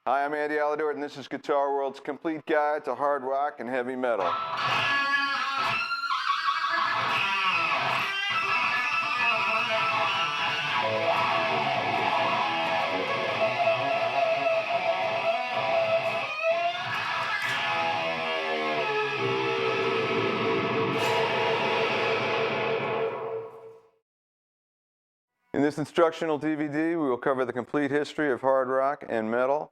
Hi, I'm Andy Aladort, and this is Guitar World's complete guide to hard rock and heavy metal. In this instructional DVD, we will cover the complete history of hard rock and metal,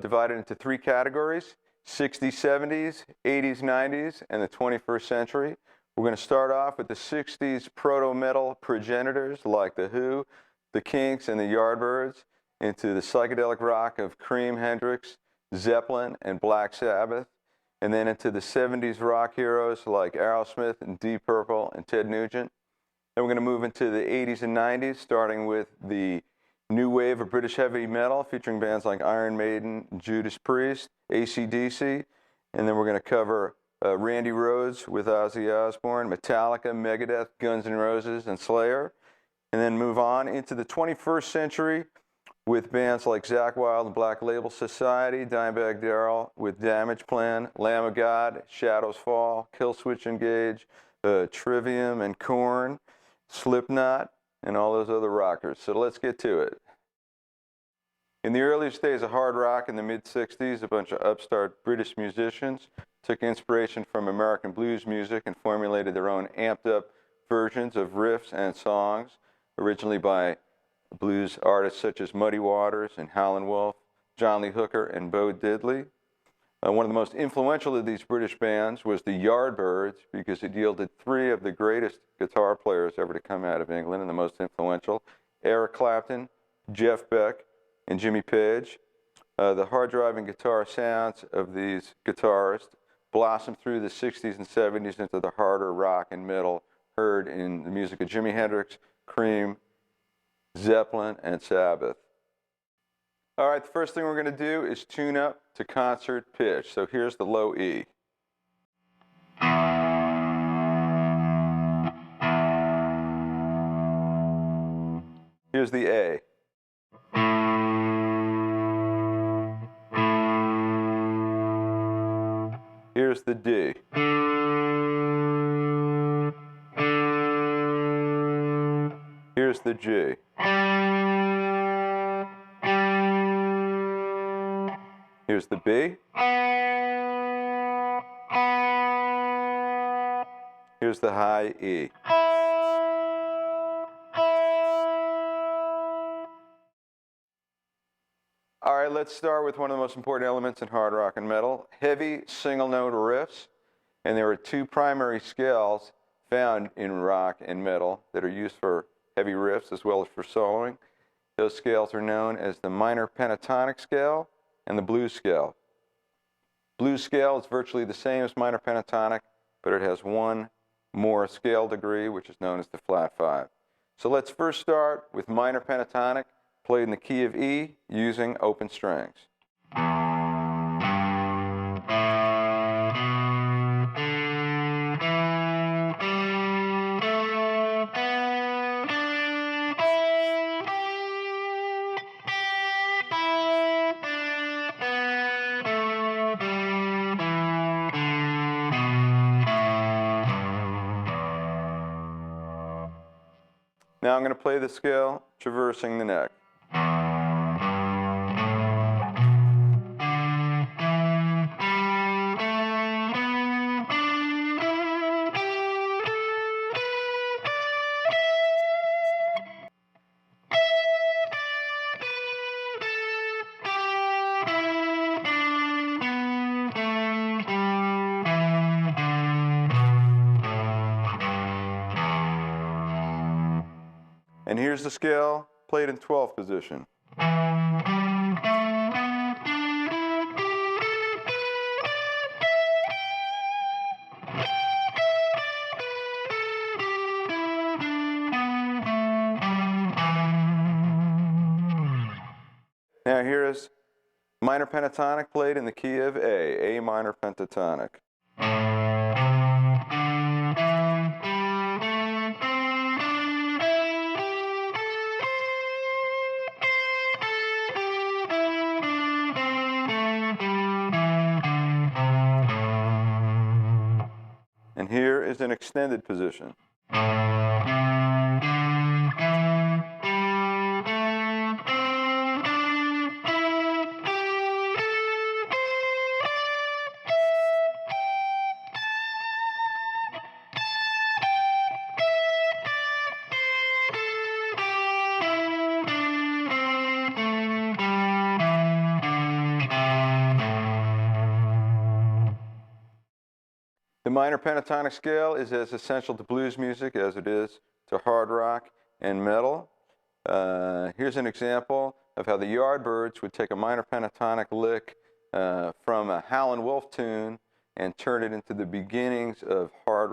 divided into three categories: 60s, 70s, 80s, 90s, and the 21st century. We're going to start off with the 60s proto-metal progenitors like The Who, The Kinks, and the Yardbirds, into the psychedelic rock of Cream, Hendrix, Zeppelin, and Black Sabbath, and then into the 70s rock heroes like Aerosmith and Deep Purple and Ted Nugent. Then we're going to move into the 80s and 90s, starting with the new wave of British heavy metal, featuring bands like Iron Maiden, Judas Priest, AC/DC. And then we're going to cover Randy Rhoads with Ozzy Osbourne, Metallica, Megadeth, Guns N' Roses, and Slayer. And then move on into the 21st century with bands like Zakk Wylde and Black Label Society, Dimebag Darrell with Damage Plan, Lamb of God, Shadows Fall, Killswitch Engage, Trivium and Korn, Slipknot, and all those other rockers. So let's get to it. In the earliest days of hard rock in the mid-60s, a bunch of upstart British musicians took inspiration from American blues music and formulated their own amped-up versions of riffs and songs, originally by blues artists such as Muddy Waters and Howlin' Wolf, John Lee Hooker, and Bo Diddley. One of the most influential of these British bands was the Yardbirds, because it yielded three of the greatest guitar players ever to come out of England, and the most influential: Eric Clapton, Jeff Beck, and Jimmy Page. The hard-driving guitar sounds of these guitarists blossomed through the 60s and 70s into the harder rock and metal heard in the music of Jimi Hendrix, Cream, Zeppelin, and Sabbath. All right, the first thing we're going to do is tune up to concert pitch. So here's the low E. Here's the A. Here's the D. Here's the G. Here's the B. Here's the high E. All right, let's start with one of the most important elements in hard rock and metal: heavy single-note riffs. And there are two primary scales found in rock and metal that are used for heavy riffs as well as for soloing. Those scales are known as the minor pentatonic scale and the blues scale. Blues scale is virtually the same as minor pentatonic, but it has one more scale degree, which is known as the flat five. So let's first start with minor pentatonic, played in the key of E using open strings. Now I'm going to play the scale traversing the neck. And here's the scale played in 12th position. Now here is minor pentatonic played in the key of A minor pentatonic. is an extended position. The minor pentatonic scale is as essential to blues music as it is to hard rock and metal. Here's an example of how the Yardbirds would take a minor pentatonic lick from a Howlin' Wolf tune and turn it into the beginnings of a hard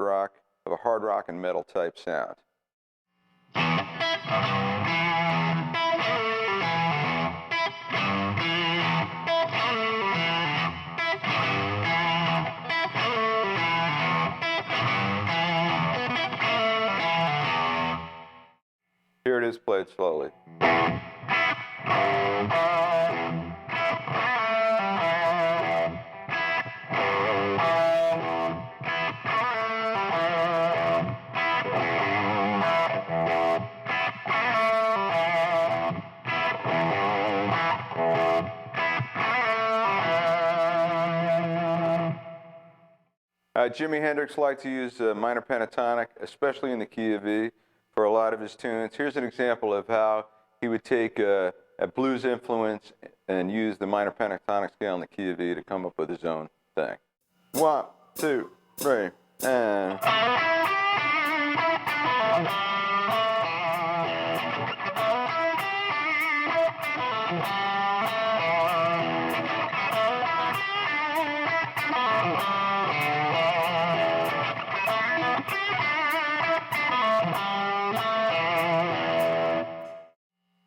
rock and metal type sound. Here it is played slowly. Jimi Hendrix liked to use minor pentatonic, especially in the key of E, for a lot of his tunes. Here's an example of how he would take a blues influence and use the minor pentatonic scale in the key of E to come up with his own thing. 1, 2, 3, and...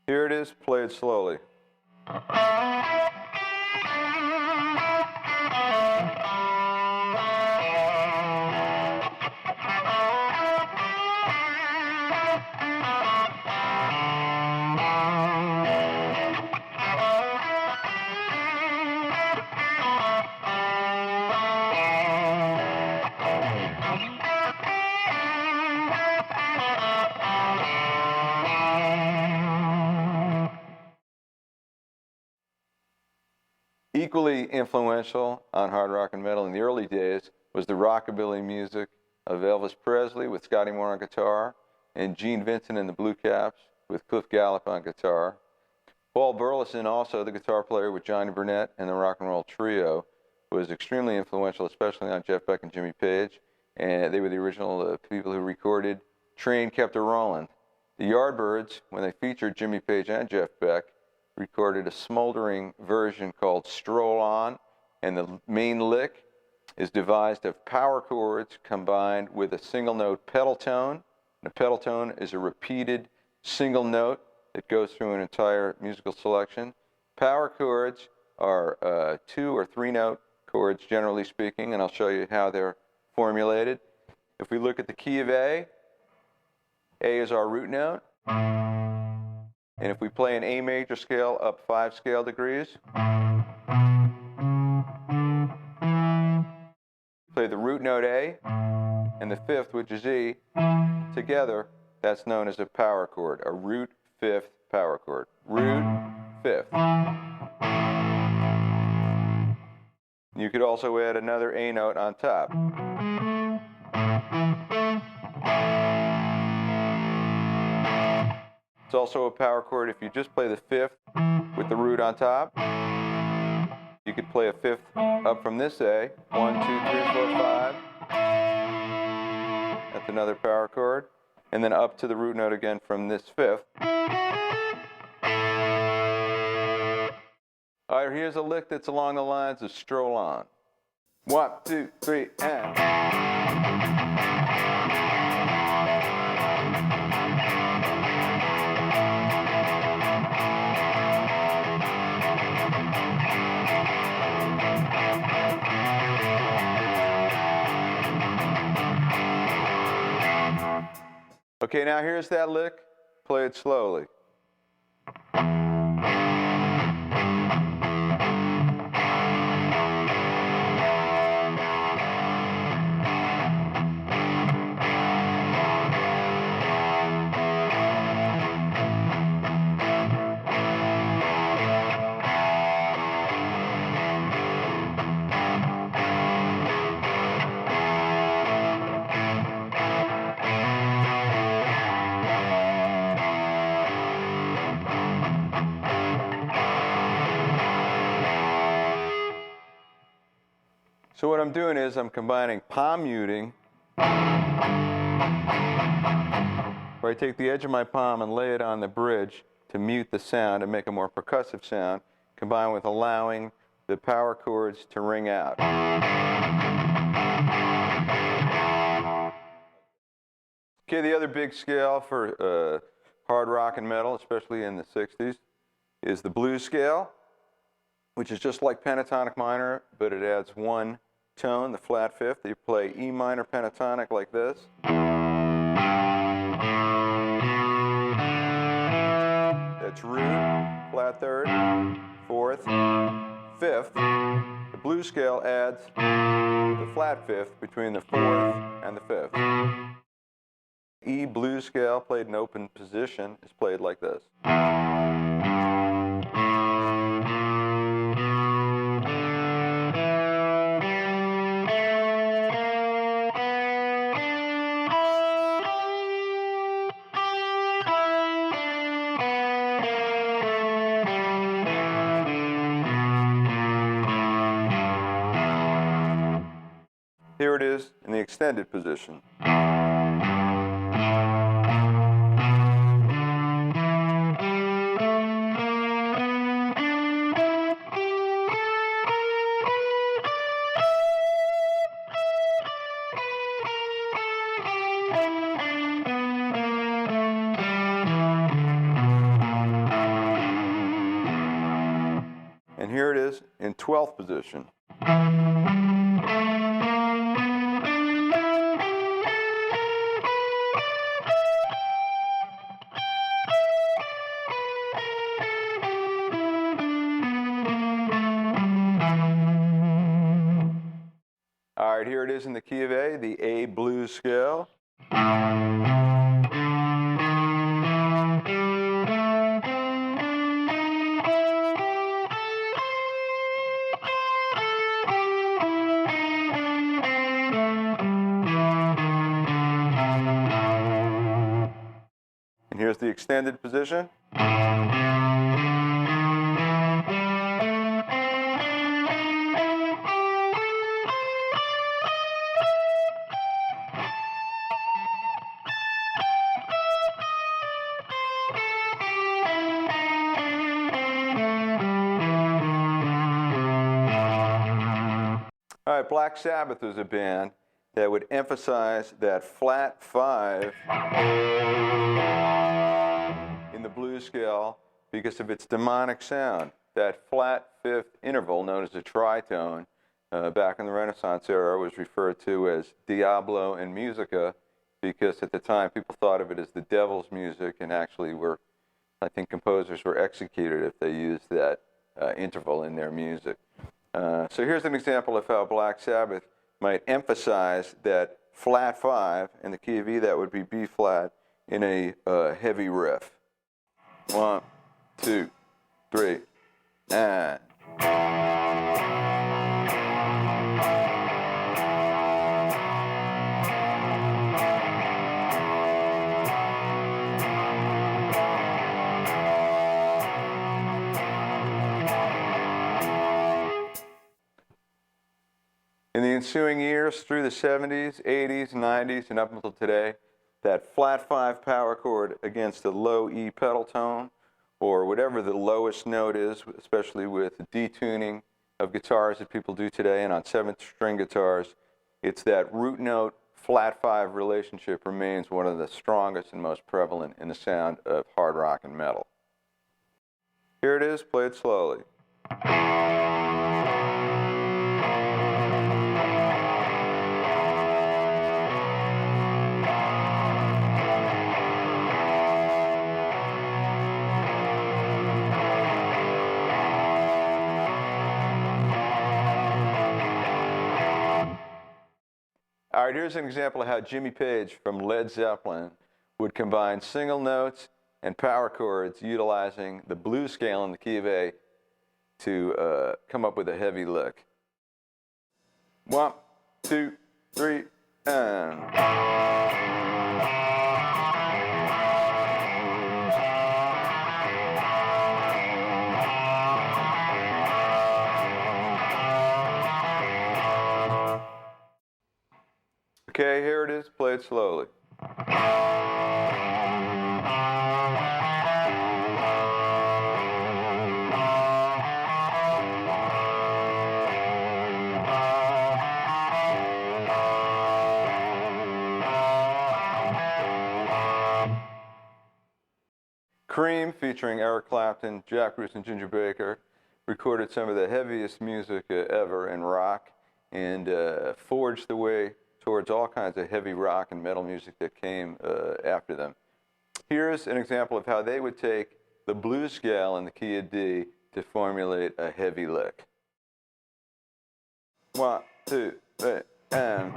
Here it is, played slowly. Equally influential on hard rock and metal in the early days was the rockabilly music of Elvis Presley with Scotty Moore on guitar and Gene Vincent and the Blue Caps with Cliff Gallup on guitar. Paul Burleson, also the guitar player with Johnny Burnett and the Rock and Roll Trio, was extremely influential, especially on Jeff Beck and Jimmy Page, and they were the original people who recorded Train Kept a Rollin'. The Yardbirds, when they featured Jimmy Page and Jeff Beck, recorded a smoldering version called Stroll On, and the main lick is devised of power chords combined with a single note pedal tone. And a pedal tone is a repeated single note that goes through an entire musical selection. Power chords are 2 or 3 note chords, generally speaking, and I'll show you how they're formulated. If we look at the key of A is our root note. And if we play an A major scale up 5 scale degrees, play the root note A and the 5th, which is E, together, that's known as a power chord, a root 5th power chord. Root 5th. You could also add another A note on top. It's also a power chord if you just play the 5th with the root on top. You could play a 5th up from this A. 1, 2, 3, 4, 5. That's another power chord. And then up to the root note again from this 5th. All right, here's a lick that's along the lines of Stroll On. 1, 2, 3, and... Okay, now here's that lick. Play it slowly. So what I'm doing is I'm combining palm muting, where I take the edge of my palm and lay it on the bridge to mute the sound and make a more percussive sound, combined with allowing the power chords to ring out. Okay, the other big scale for hard rock and metal, especially in the 60s, is the blues scale, which is just like pentatonic minor, but it adds one tone, the flat fifth. You play E minor pentatonic like this. That's root, flat third, fourth, fifth. The blues scale adds the flat fifth between the fourth and the fifth. E blues scale, played in open position, is played like this. Here it is in the extended position. And here it is in 12th position. All right, here it is in the key of A, the A blues scale. And here's the extended position. All right, Black Sabbath was a band that would emphasize that flat five in the blues scale because of its demonic sound. That flat fifth interval, known as a tritone, back in the Renaissance era was referred to as Diablo in Musica because at the time people thought of it as the devil's music, and actually I think composers were executed if they used that interval in their music. So here's an example of how Black Sabbath might emphasize that flat five in the key of E, that would be B flat, in a heavy riff. 1, 2, 3, and. In the ensuing years, through the 70s, 80s, 90s, and up until today, that flat five power chord against a low E pedal tone, or whatever the lowest note is, especially with detuning of guitars that people do today and on 7th string guitars, it's that root note flat five relationship remains one of the strongest and most prevalent in the sound of hard rock and metal. Here it is, played slowly. All right, here's an example of how Jimmy Page from Led Zeppelin would combine single notes and power chords utilizing the blues scale in the key of A to come up with a heavy lick. 1, 2, 3, and. Okay, here it is, played slowly. Cream, featuring Eric Clapton, Jack Bruce, and Ginger Baker, recorded some of the heaviest music ever in rock, and forged the way towards all kinds of heavy rock and metal music that came after them. Here's an example of how they would take the blues scale in the key of D to formulate a heavy lick. 1, 2, 3, and...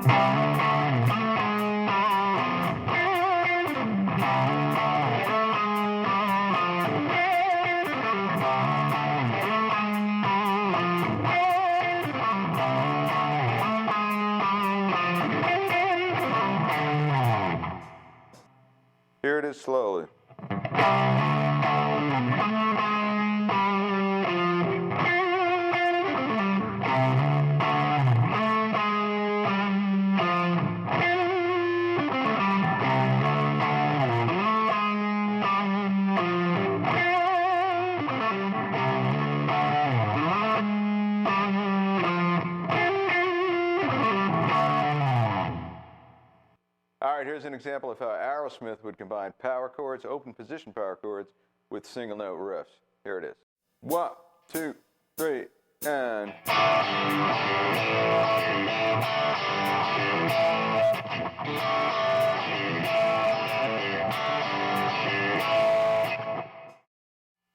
Here it is slowly. All right, here's an example of how Aerosmith would combine power chords, open position power chords, with single note riffs. Here it is. 1, 2, 3, and...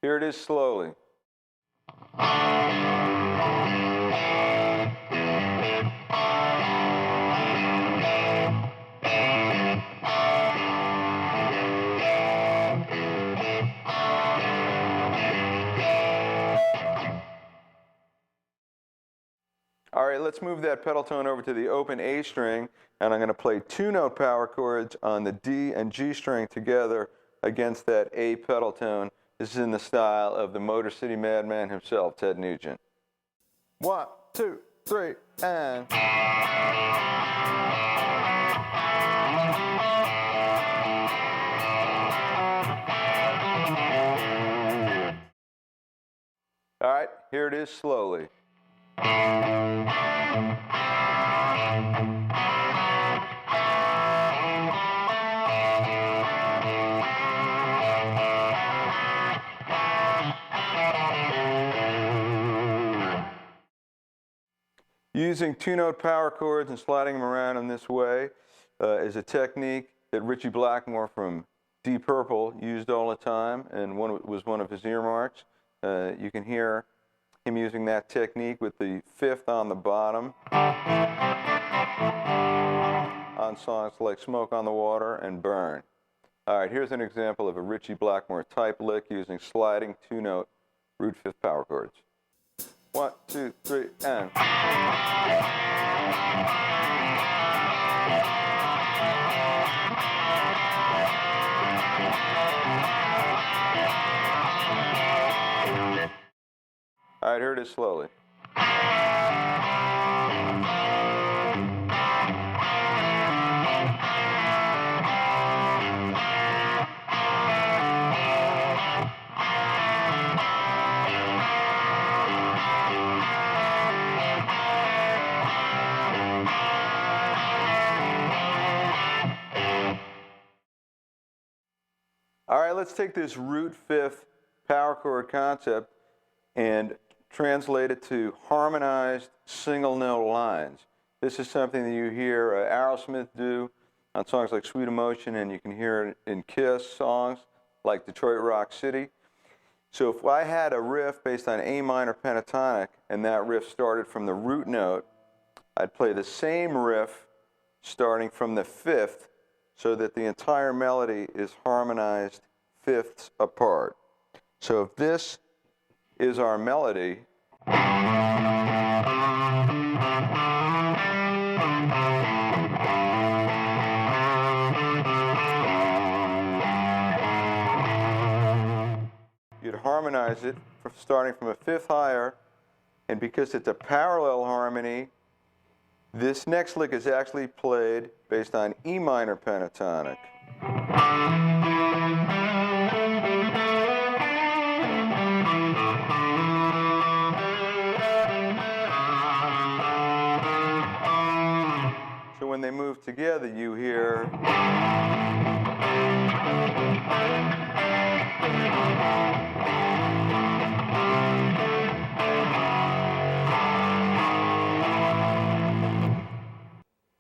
Here it is slowly. All right, let's move that pedal tone over to the open A string, and I'm going to play 2-note power chords on the D and G string together against that A pedal tone. This is in the style of the Motor City Madman himself, Ted Nugent. 1, 2, 3, and... All right, here it is slowly. Using 2-note power chords and sliding them around in this way is a technique that Ritchie Blackmore from Deep Purple used all the time, and was one of his earmarks. You can hear him using that technique with the 5th on the bottom on songs like Smoke on the Water and Burn. All right, here's an example of a Ritchie Blackmore type lick using sliding 2-note root 5th power chords. 1, 2, 3, and... All right, here it is slowly. All right, let's take this root 5th power chord concept and translate it to harmonized single note lines. This is something that you hear Aerosmith do on songs like Sweet Emotion, and you can hear it in Kiss songs like Detroit Rock City. So if I had a riff based on A minor pentatonic and that riff started from the root note, I'd play the same riff starting from the 5th so that the entire melody is harmonized 5ths apart. So if this is our melody, you'd harmonize it starting from a 5th higher, and because it's a parallel harmony, This next lick is actually played based on E minor pentatonic. So when they move together, you hear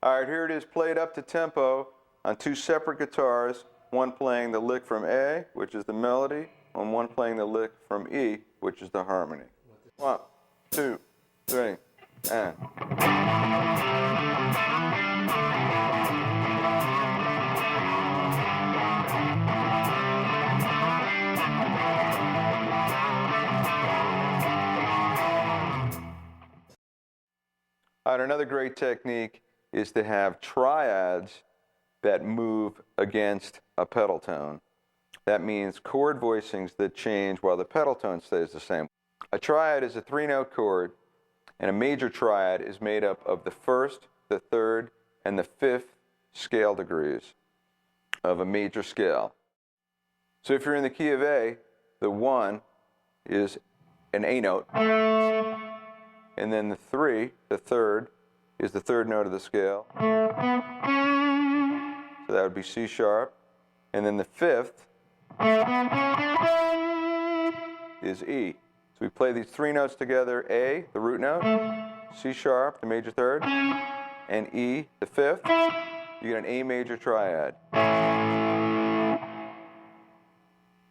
all right, here it is played up to tempo on two separate guitars, one playing the lick from A, which is the melody, and one playing the lick from E, which is the harmony. 1, 2, 3, and. All right, another great technique is to have triads that move against a pedal tone. That means chord voicings that change while the pedal tone stays the same. A triad is a three-note chord, and a major triad is made up of the first, the third, and the fifth scale degrees of a major scale. So if you're in the key of A, the 1 is an A note, and then the 3, the third, is the third note of the scale. So that would be C sharp. And then the 5th is E. So we play these three notes together: A, the root note, C sharp, the major third, and E, the 5th. You get an A major triad.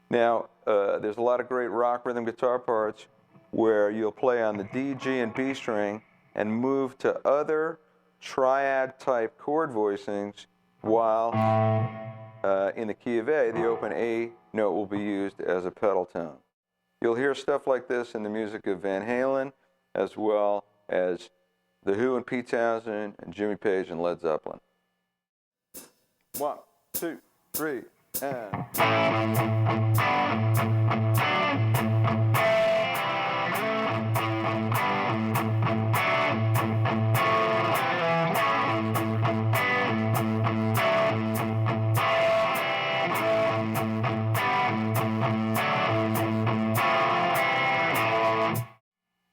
Now, there's a lot of great rock rhythm guitar parts where you'll play on the D, G, and B string and move to other triad-type chord voicings while in the key of A, the open A note will be used as a pedal tone. You'll hear stuff like this in the music of Van Halen, as well as The Who and Pete Townsend and Jimmy Page and Led Zeppelin. 1, 2, 3, and.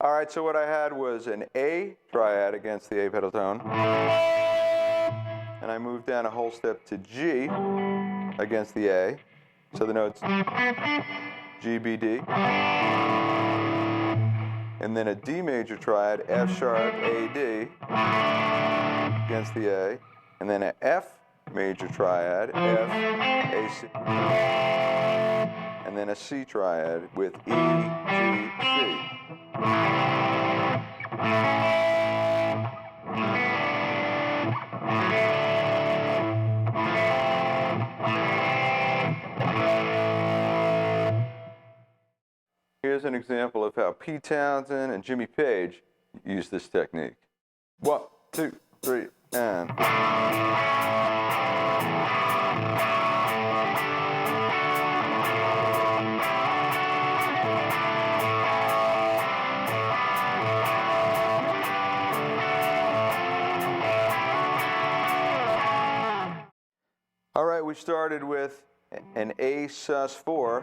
All right, so what I had was an A triad against the A pedal tone, and I moved down a whole step to G against the A, so the notes G, B, D, and then a D major triad, F sharp, A, D, against the A, and then an F major triad, F, A, C, and then a C triad with E, G, C. Here's an example of how Pete Townsend and Jimmy Page use this technique. 1, 2, 3, and. All right, we started with an A sus4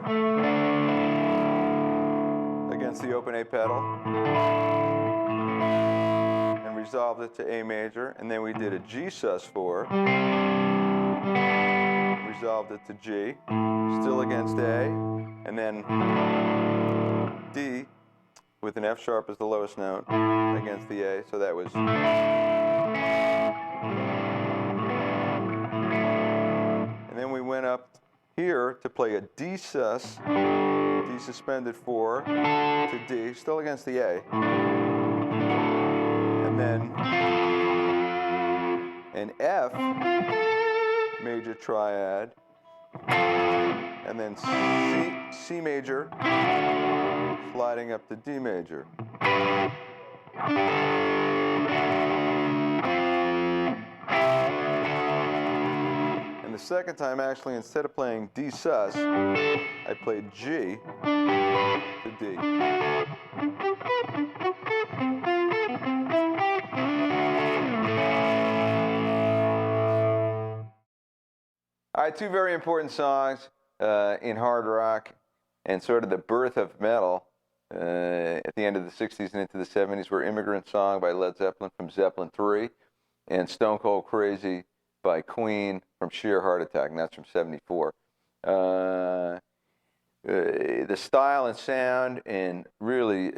against the open A pedal and resolved it to A major, and then we did a G sus4, resolved it to G, still against A, and then D with an F sharp as the lowest note against the A, so that was. And then we went up here to play a D sus, D suspended 4 to D, still against the A. And then an F major triad, and then C major, sliding up to D major. And the second time, actually, instead of playing D sus, I played G to D. All right, two very important songs in hard rock and sort of the birth of metal at the end of the 60s and into the 70s were Immigrant Song by Led Zeppelin from Zeppelin 3 and Stone Cold Crazy by Queen from Sheer Heart Attack, and that's from 74. The style and sound and really,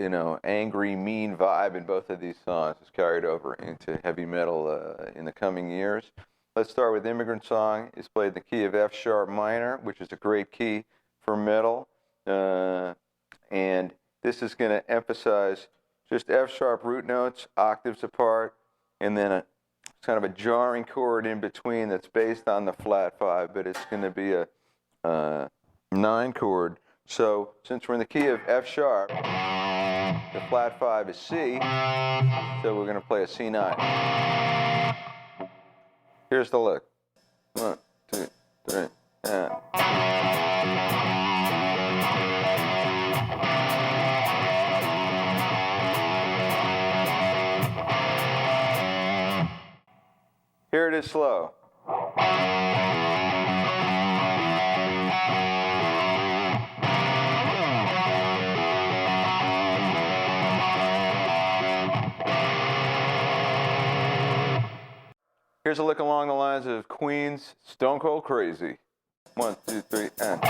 angry, mean vibe in both of these songs is carried over into heavy metal in the coming years. Let's start with Immigrant Song. It's played in the key of F sharp minor, which is a great key for metal. And this is going to emphasize just F sharp root notes, octaves apart, and then kind of a jarring chord in between that's based on the flat 5, but it's going to be a 9 chord. So since we're in the key of F sharp, the flat 5 is C, so we're going to play a C9. Here's the lick. 1, 2, 3, and. Here it is slow. Here's a lick along the lines of Queen's Stone Cold Crazy. 1, 2, 3, and.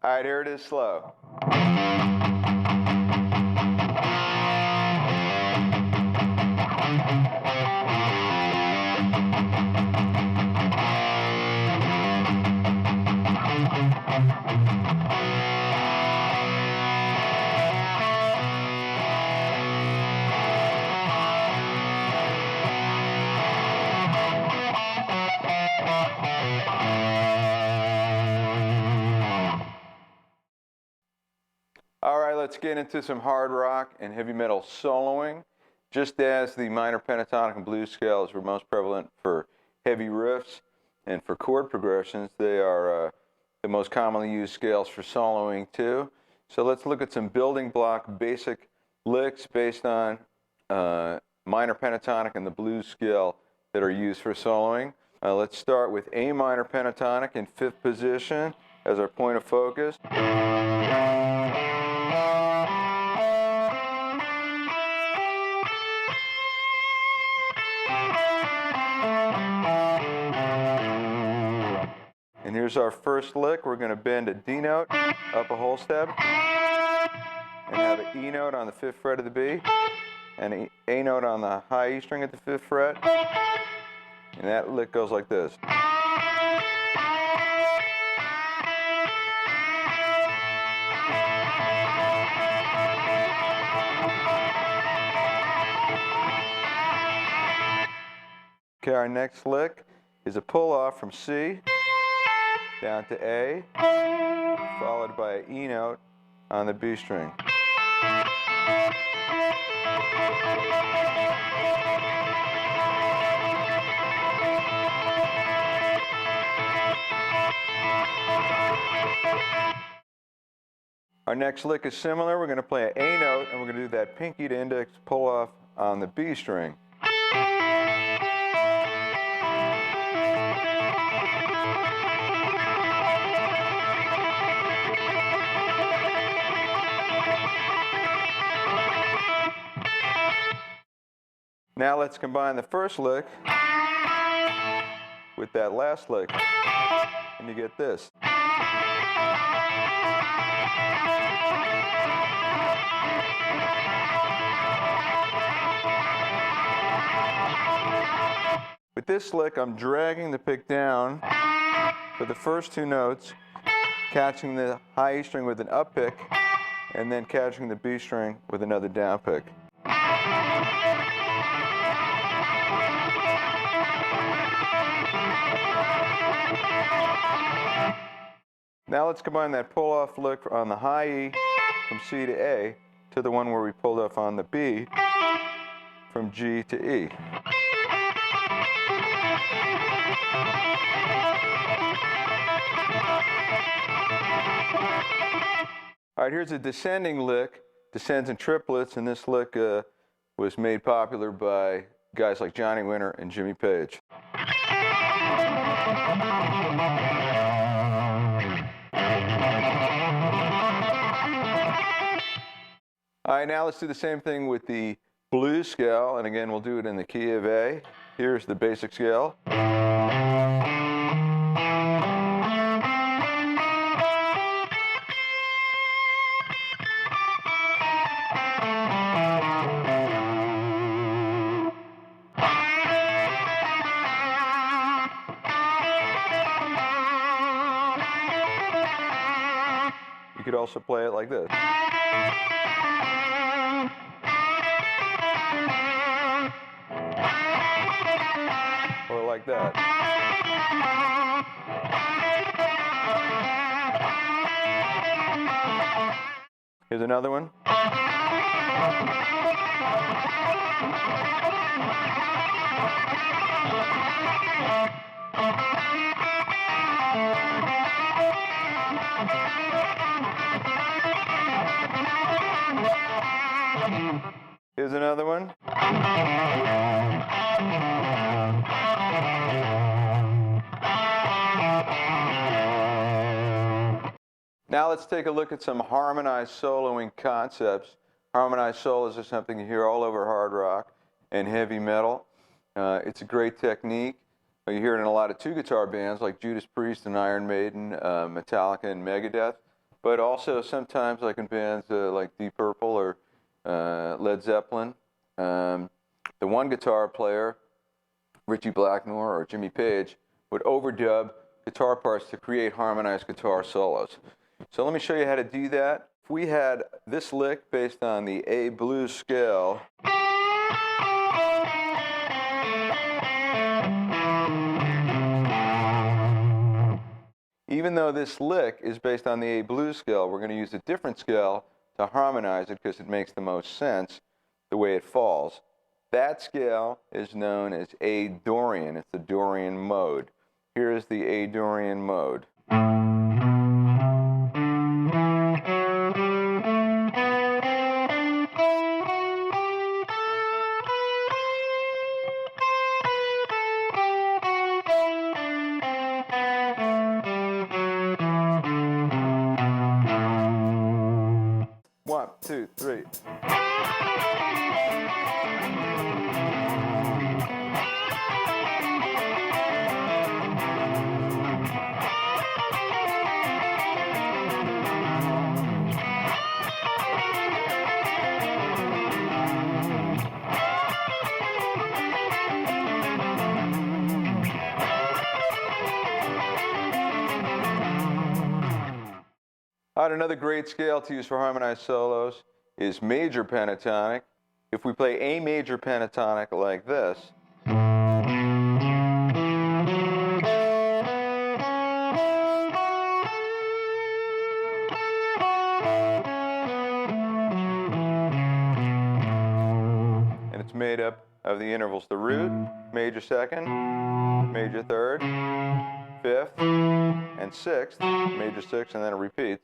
All right, here it is slow. All right, let's get into some hard rock and heavy metal soloing. Just as the minor pentatonic and blues scales were most prevalent for heavy riffs and for chord progressions, they are the most commonly used scales for soloing too. So let's look at some building block basic licks based on minor pentatonic and the blues scale that are used for soloing. Let's start with A minor pentatonic in 5th position as our point of focus. And here's our first lick. We're going to bend a D note up a whole step and have an E note on the 5th fret of the B and an A note on the high E string at the 5th fret. And that lick goes like this. Okay, our next lick is a pull off from C down to A, followed by an E note on the B string. Our next lick is similar. We're going to play an A note, and we're going to do that pinky to index pull off on the B string. Now let's combine the first lick with that last lick, and you get this. With this lick, I'm dragging the pick down for the first 2 notes, catching the high E string with an up pick, and then catching the B string with another down pick. Now let's combine that pull-off lick on the high E from C to A to the one where we pulled off on the B from G to E. All right, here's a descending lick, descends in triplets, and this lick was made popular by guys like Johnny Winter and Jimmy Page. All right, now let's do the same thing with the blues scale, and again, we'll do it in the key of A. Here's the basic scale. You could also play it like this. Or like that. Here's another one. Here's another one. Now let's take a look at some harmonized soloing concepts. Harmonized solos are something you hear all over hard rock and heavy metal. It's a great technique. You hear it in a lot of two-guitar bands like Judas Priest and Iron Maiden, Metallica and Megadeth, but also sometimes like in bands like Deep Purple or Led Zeppelin. The one guitar player, Ritchie Blackmore or Jimmy Page, would overdub guitar parts to create harmonized guitar solos. So let me show you how to do that. If we had this lick based on the A blues scale, even though this lick is based on the A blues scale, we're going to use a different scale to harmonize it because it makes the most sense the way it falls. That scale is known as A Dorian. It's the Dorian mode. Here is the A Dorian mode. One, two, three. All right, another great scale to use for harmonized solos is major pentatonic. If we play A major pentatonic like this, and it's made up of the intervals, the root, major second, major third, fifth, and sixth, major sixth, and then it repeats.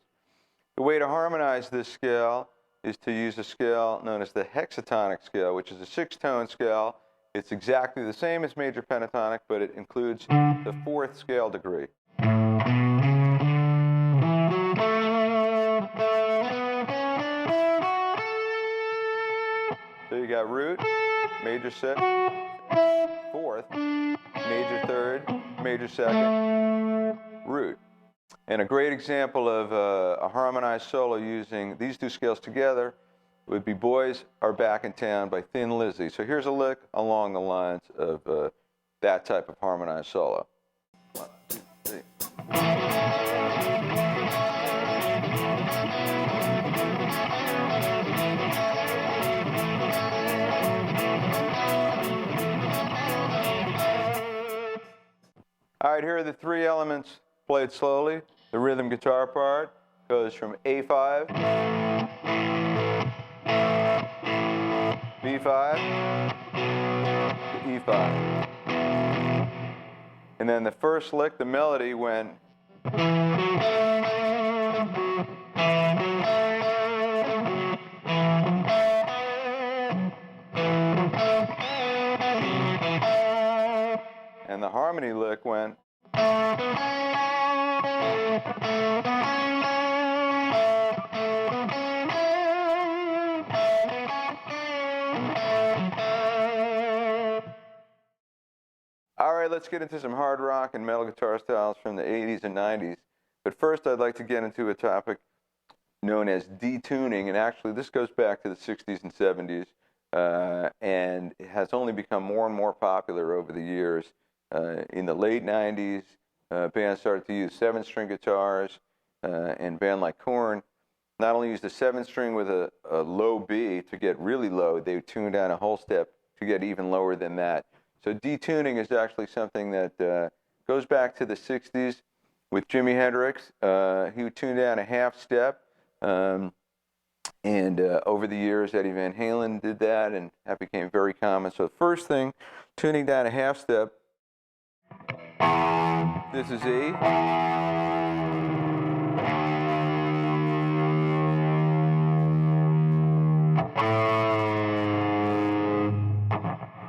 The way to harmonize this scale is to use a scale known as the hexatonic scale, which is a six-tone scale. It's exactly the same as major pentatonic, but it includes the fourth scale degree. So you got root, major sixth, fourth, major third, major second, root. And a great example of a harmonized solo using these two scales together would be Boys Are Back in Town by Thin Lizzy. So here's a lick along the lines of that type of harmonized solo. One, two, three. All right, here are the three elements played slowly. The rhythm guitar part goes from A5, B5, to E5. And then the first lick, the melody went. And the harmony lick went. All right, let's get into some hard rock and metal guitar styles from the 80s and 90s. But first, I'd like to get into a topic known as detuning. And actually, this goes back to the 60s and 70s. And it has only become more and more popular over the years. In the late 90s, bands started to use 7-string guitars, and a band like Korn not only used a 7-string with a low B to get really low, they would tune down a whole step to get even lower than that. So detuning is actually something that goes back to the 60s with Jimi Hendrix. He would tune down a half step. And over the years, Eddie Van Halen did that, and that became very common. So the first thing, tuning down a half step. This is E.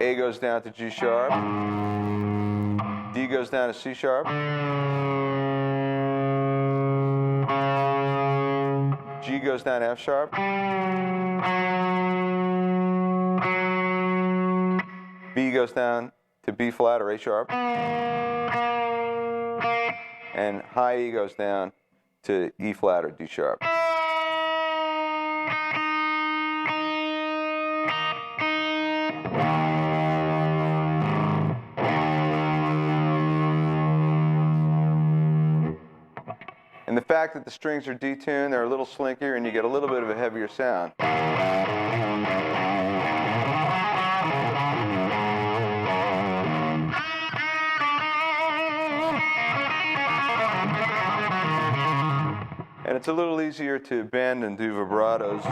A goes down to G sharp. D goes down to C sharp. G goes down to F sharp. B goes down to B flat or A sharp. And high E goes down to E flat or D sharp. And the fact that the strings are detuned, they're a little slinkier, and you get a little bit of a heavier sound. And it's a little easier to bend and do vibratos.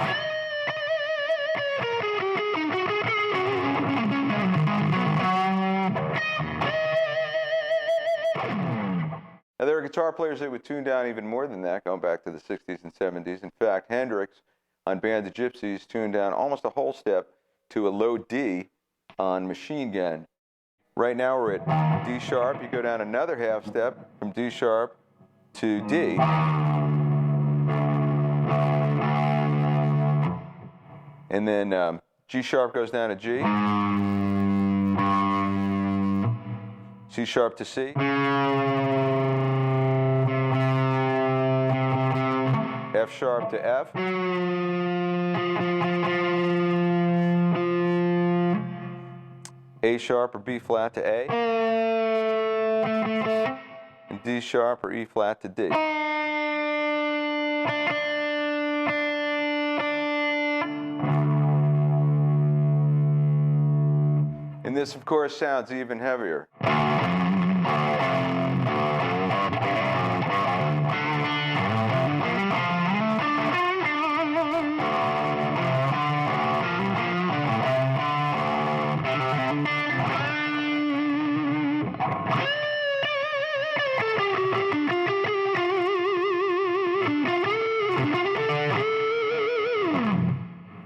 Now, there are guitar players that would tune down even more than that, going back to the 60s and 70s. In fact, Hendrix on Band of Gypsys tuned down almost a whole step to a low D on Machine Gun. Right now we're at D sharp. You go down another half step from D sharp to D. And then G sharp goes down to G. C sharp to C. F sharp to F. A sharp or B flat to A. And D sharp or E flat to D. And this, of course, sounds even heavier.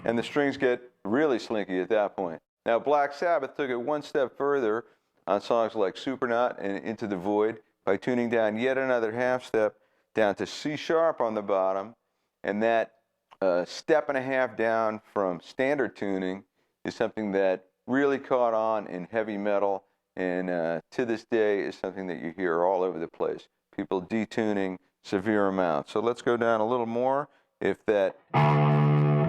And the strings get really slinky at that point. Now, Black Sabbath took it one step further on songs like Supernaut and Into the Void by tuning down yet another half step down to C sharp on the bottom. And that step and a half down from standard tuning is something that really caught on in heavy metal, and to this day is something that you hear all over the place. People detuning severe amounts. So let's go down a little more. If that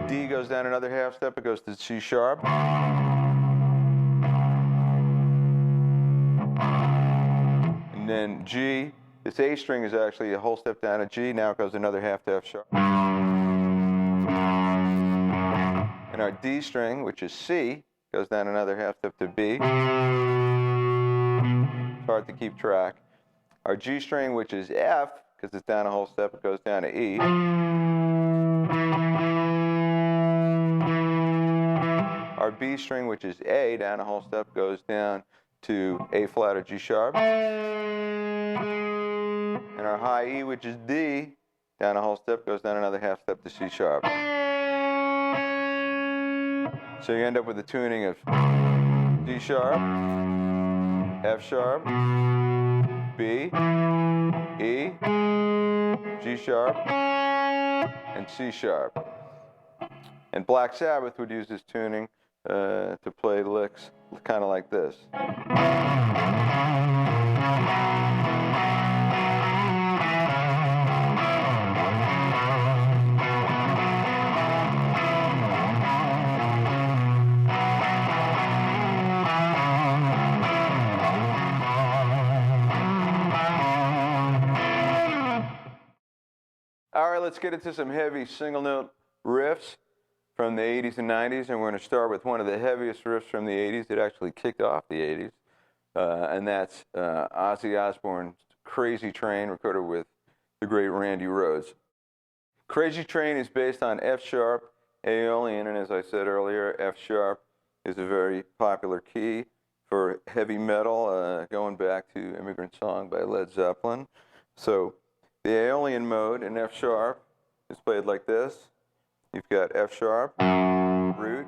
D goes down another half step, it goes to C sharp. And then G, this A string is actually a whole step down to G. Now it goes another half to F sharp. And our D string, which is C, goes down another half step to B. It's hard to keep track. Our G string, which is F, because it's down a whole step, it goes down to E. Our B string, which is A, down a whole step, goes down to A flat or G sharp. And our high E, which is D, down a whole step, goes down another half step to C sharp. So you end up with a tuning of D sharp, F sharp, B, E, G sharp, and C sharp. And Black Sabbath would use this tuning to play licks kind of like this. All right, let's get into some heavy single note riffs from the 80s and 90s, and we're going to start with one of the heaviest riffs from the 80s. It actually kicked off the 80s, and that's Ozzy Osbourne's Crazy Train, recorded with the great Randy Rhoads. Crazy Train is based on F sharp Aeolian, and as I said earlier, F sharp is a very popular key for heavy metal, going back to Immigrant Song by Led Zeppelin. So the Aeolian mode in F sharp is played like this. You've got F sharp, root,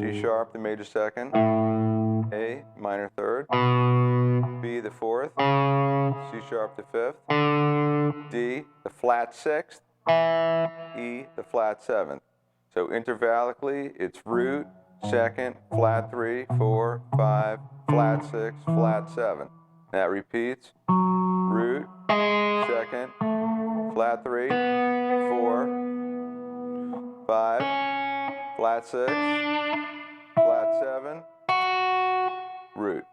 G sharp, the major second, A, minor third, B, the fourth, C sharp, the fifth, D, the flat sixth, E, the flat seventh. So intervallically, it's root, second, flat 3, 4, 5, flat 6, flat 7. That repeats, root, second, flat 3, 4, 5, flat 6, flat 7, root.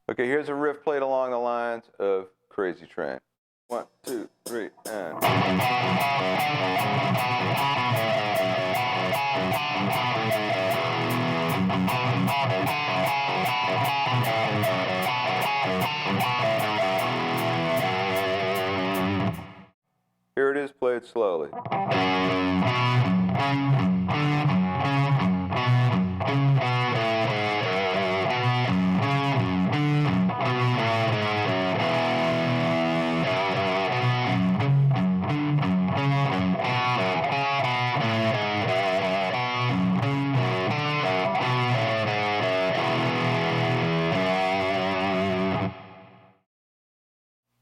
Okay, here's a riff played along the lines of Crazy Train. 1, 2, 3, and... Here it is played slowly.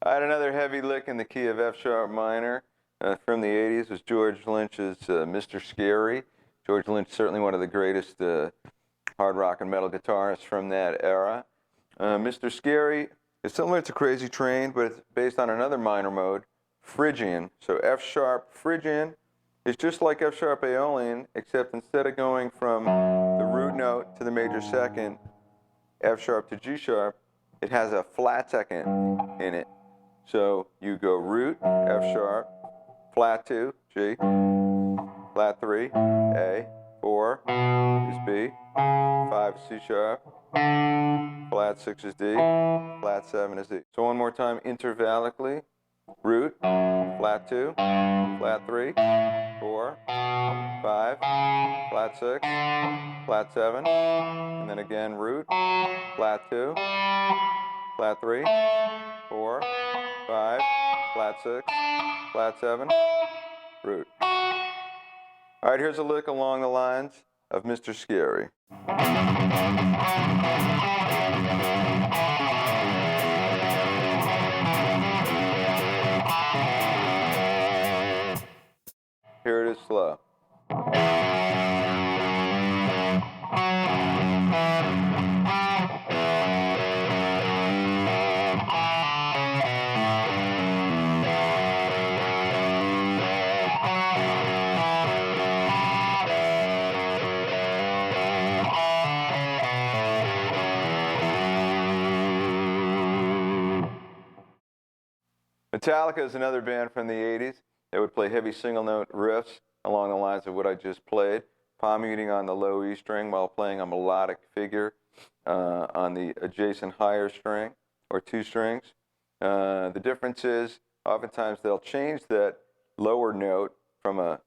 I had another heavy lick in the key of F sharp minor from the 80s was George Lynch's Mr. Scary. George Lynch, certainly one of the greatest hard rock and metal guitarists from that era. Mr. Scary is similar to Crazy Train, but it's based on another minor mode, Phrygian. So F sharp Phrygian is just like F sharp Aeolian, except instead of going from the root note to the major second, F sharp to G sharp, it has a flat second in it. So you go root, F sharp, flat 2, G, flat 3, A, 4 is B, 5 is C sharp, flat 6 is D, flat 7 is D. So one more time, intervallically, root, flat 2, flat 3, 4, 5, flat 6, flat 7, and then again root, flat 2, flat 3, 4, 5, flat 6, flat 7, root. All right, here's a lick along the lines of Mr. Scary. Here it is slow. Metallica is another band from the 80s. They would play heavy single note riffs along the lines of what I just played, palm muting on the low E string while playing a melodic figure on the adjacent higher string or two strings. The difference is oftentimes they'll change that lower note from a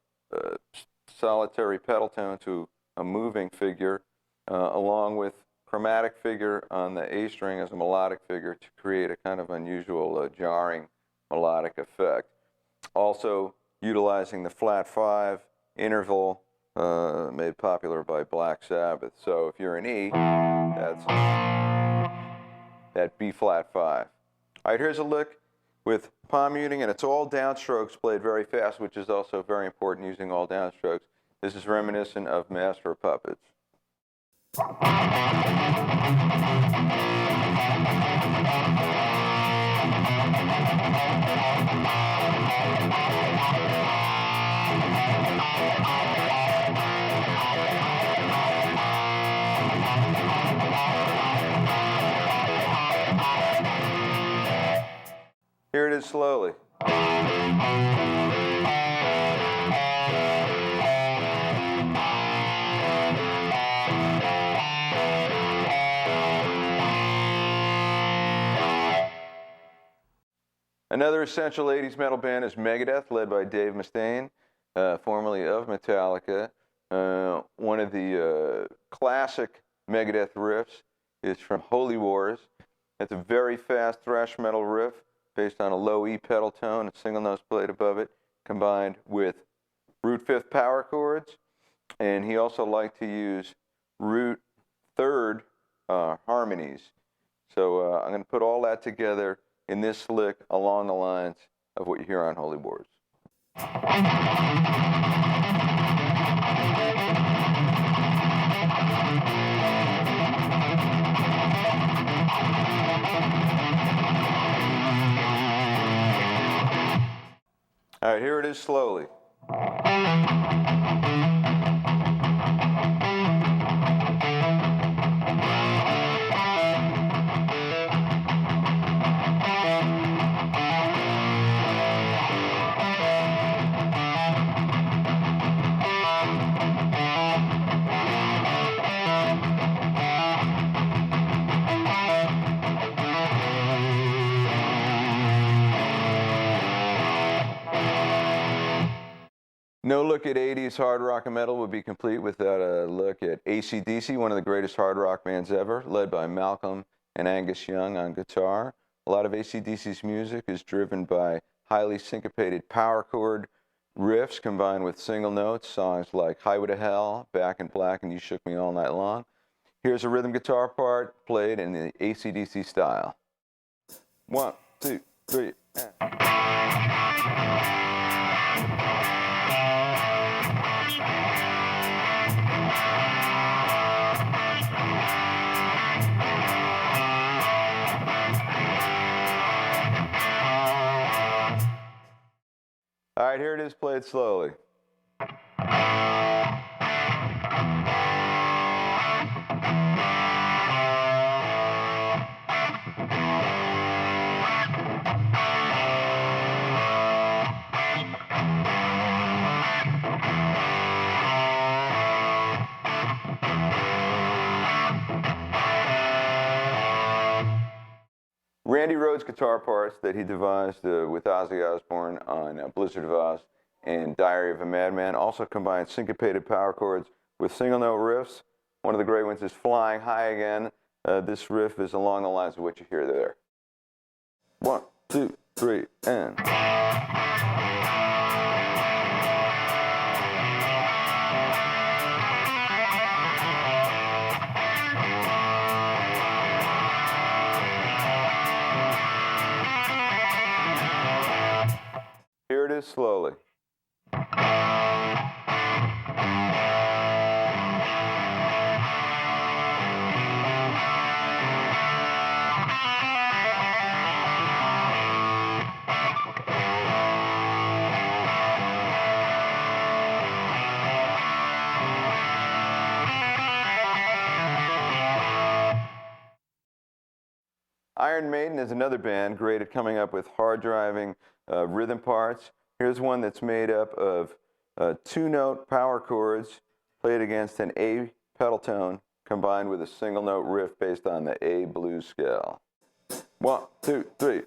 solitary pedal tone to a moving figure along with chromatic figure on the A string as a melodic figure to create a kind of unusual jarring melodic effect. Also utilizing the flat 5 interval made popular by Black Sabbath. So if you're an E, that's that B flat 5. All right, here's a lick with palm muting, and it's all downstrokes played very fast, which is also very important, using all downstrokes. This is reminiscent of Master of Puppets. Here it is slowly. Another essential 80s metal band is Megadeth, led by Dave Mustaine, formerly of Metallica. One of the classic Megadeth riffs is from Holy Wars. It's a very fast thrash metal riff based on a low E pedal tone, a single note played above it, combined with root 5th power chords. And he also liked to use root 3rd harmonies. So I'm going to put all that together in this lick along the lines of what you hear on Holy Wars. All right, here it is slowly. No look at 80s hard rock and metal would be complete without a look at AC/DC, one of the greatest hard rock bands ever, led by Malcolm and Angus Young on guitar. A lot of AC/DC's music is driven by highly syncopated power chord riffs combined with single notes, songs like Highway to Hell, Back in Black, and You Shook Me All Night Long. Here's a rhythm guitar part played in the AC/DC style. 1, 2, 3, and... All right, here it is played slowly. Randy Rhoads guitar parts that he devised with Ozzy Osbourne on Blizzard of Oz and Diary of a Madman also combined syncopated power chords with single note riffs. One of the great ones is Flying High Again. This riff is along the lines of what you hear there. 1, 2, 3, and... Here it is slowly. Iron Maiden is another band great at coming up with hard-driving rhythm parts. Here's one that's made up of 2-note power chords played against an A pedal tone combined with a single note riff based on the A blues scale. 1, 2, 3.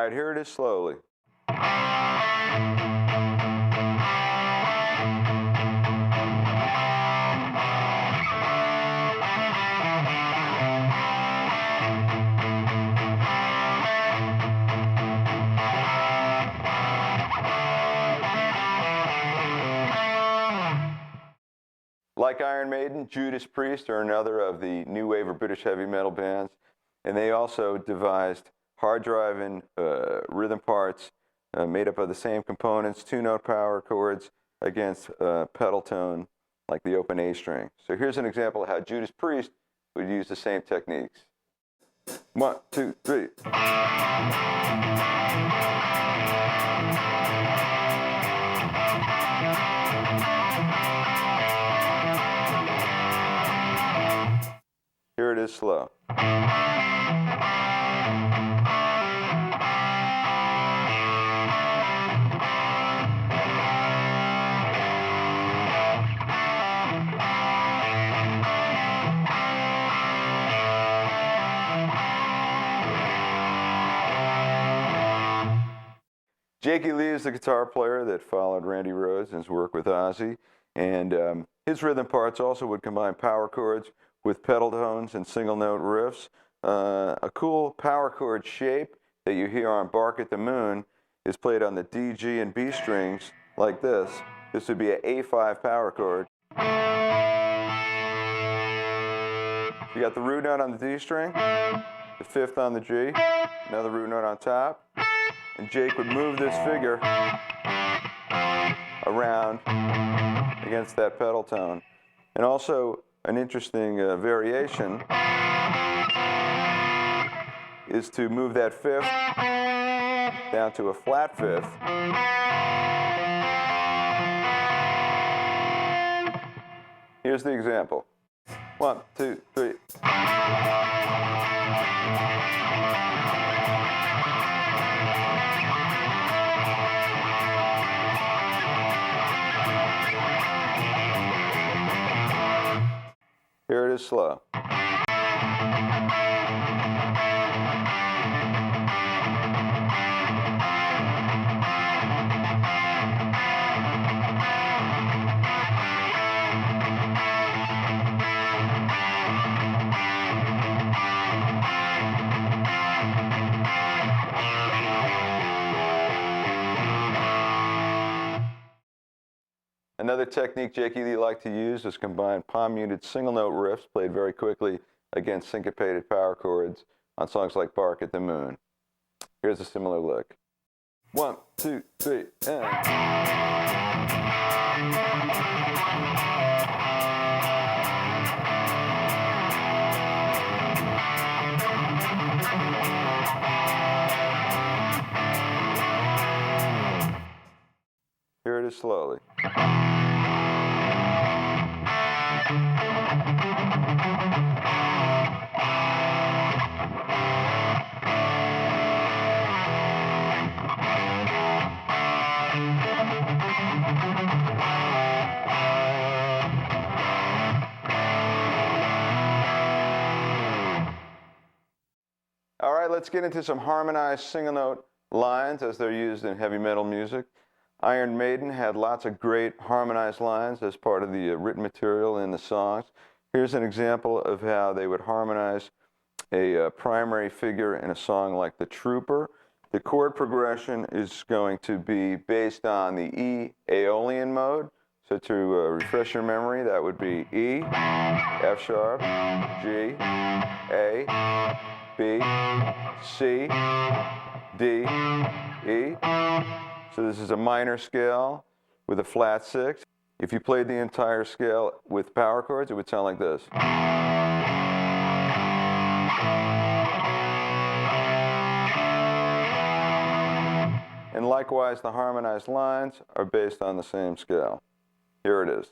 right, here it is slowly. Like Iron Maiden, Judas Priest are another of the new wave of British heavy metal bands, and they also devised hard-driving rhythm parts made up of the same components, two-note power chords against pedal tone, like the open A string. So here's an example of how Judas Priest would use the same techniques. 1, 2, 3. Here it is slow. Jakey Lee is the guitar player that followed Randy Rhoads in his work with Ozzy, and his rhythm parts also would combine power chords with pedal tones and single note riffs. A cool power chord shape that you hear on Bark at the Moon is played on the D, G, and B strings like this. This would be an A5 power chord. You got the root note on the D string, the fifth on the G, another root note on top, and Jake would move this figure around against that pedal tone. And also, an interesting variation is to move that fifth down to a flat fifth. Here's the example. 1, 2, 3. Here it is slow. Another technique Jakey Lee liked to use is combine palm-muted single-note riffs played very quickly against syncopated power chords on songs like Bark at the Moon. Here's a similar lick. 1, 2, 3, and... Here it is slowly. All right, let's get into some harmonized single note lines as they're used in heavy metal music. Iron Maiden had lots of great harmonized lines as part of the written material in the songs. Here's an example of how they would harmonize a primary figure in a song like The Trooper. The chord progression is going to be based on the E Aeolian mode. So to refresh your memory, that would be E, F sharp, G, A, B, C, D, E. So this is a minor scale with a flat six. If you played the entire scale with power chords, it would sound like this. And likewise, the harmonized lines are based on the same scale. Here it is.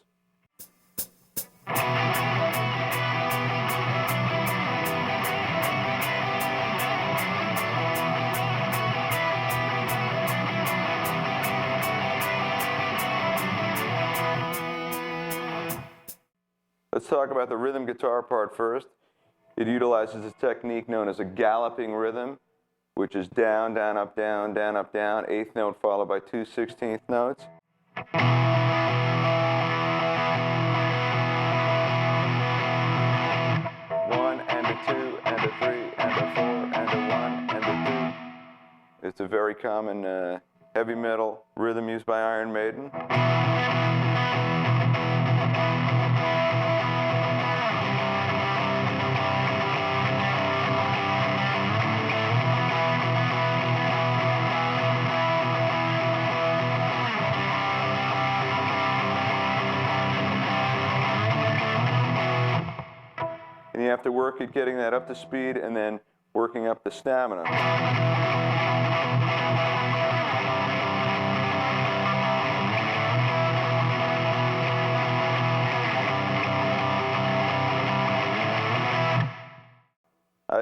Let's talk about the rhythm guitar part first. It utilizes a technique known as a galloping rhythm, which is down, down, up, down, down, up, down, eighth note followed by 2 16th notes. One and a 2 and a 3 and a 4 and a 1 and a 2. It's a very common heavy metal rhythm used by Iron Maiden. And you have to work at getting that up to speed and then working up the stamina.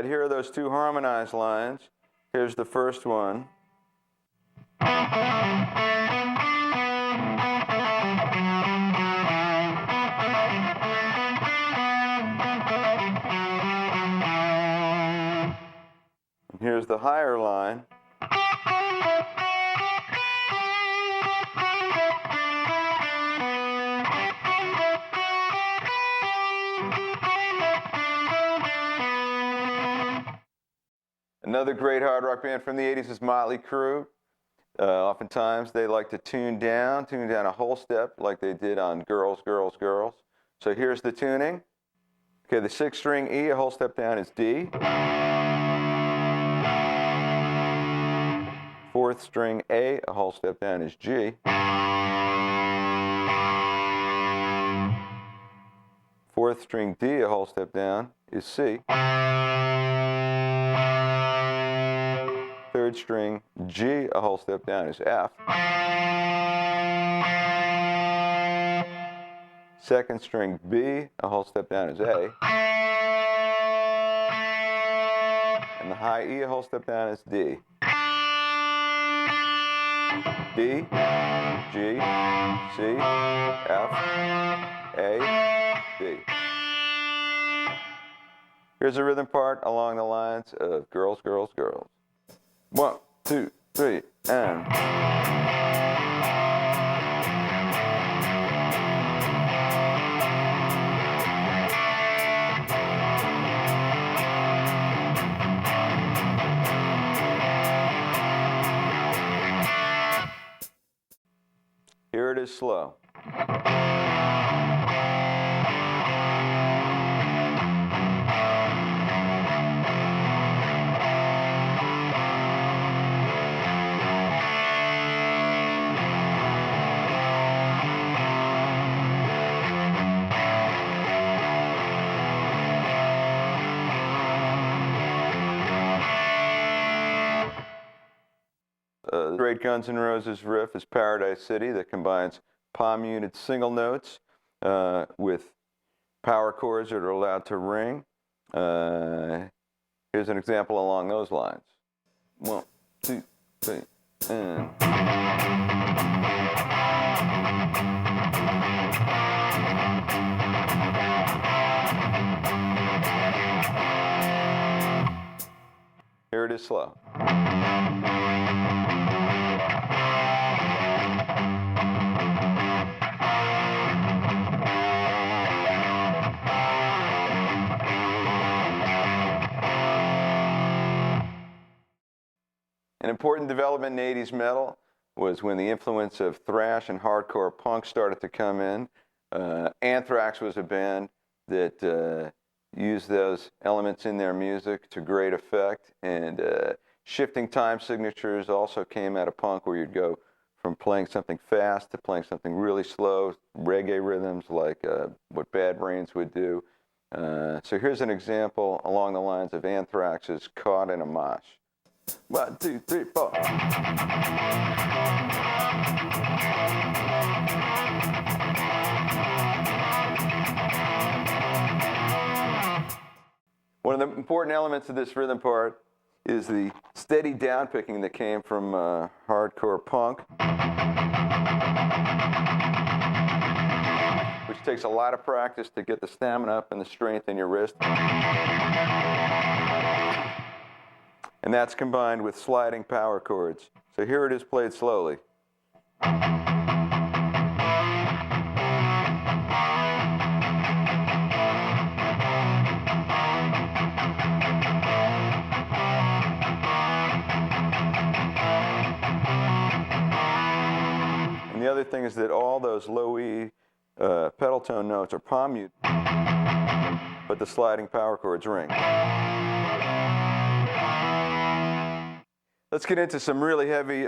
Here are those two harmonized lines. Here's the first one. And here's the higher line. Another great hard rock band from the 80s is Motley Crue. Oftentimes they like to tune down a whole step like they did on Girls, Girls, Girls. So here's the tuning. Okay, the 6th string E, a whole step down, is D. 4th string A, a whole step down, is G. 4th string D, a whole step down, is C. 3rd string G, a whole step down, is F. 2nd string B, a whole step down, is A. And the high E, a whole step down, is D. D, G, C, F, A, D. Here's a rhythm part along the lines of Girls, Girls, Girls. 1, 2, 3, and. Here it is slow. The great Guns N' Roses riff is Paradise City that combines palm-muted single notes with power chords that are allowed to ring. Here's an example along those lines. 1, 2, 3, and. Here it is slow. An important development in 80s metal was when the influence of thrash and hardcore punk started to come in. Anthrax was a band that used those elements in their music to great effect, and shifting time signatures also came out of punk, where you'd go from playing something fast to playing something really slow, reggae rhythms like what Bad Brains would do. So here's an example along the lines of Anthrax's Caught in a Mosh. 1, 2, 3, 4. One of the important elements of this rhythm part is the steady downpicking that came from hardcore punk, which takes a lot of practice to get the stamina up and the strength in your wrist. and that's combined with sliding power chords. So here it is played slowly. And the other thing is that all those low E pedal tone notes are palm mute, but the sliding power chords ring. Let's get into some really heavy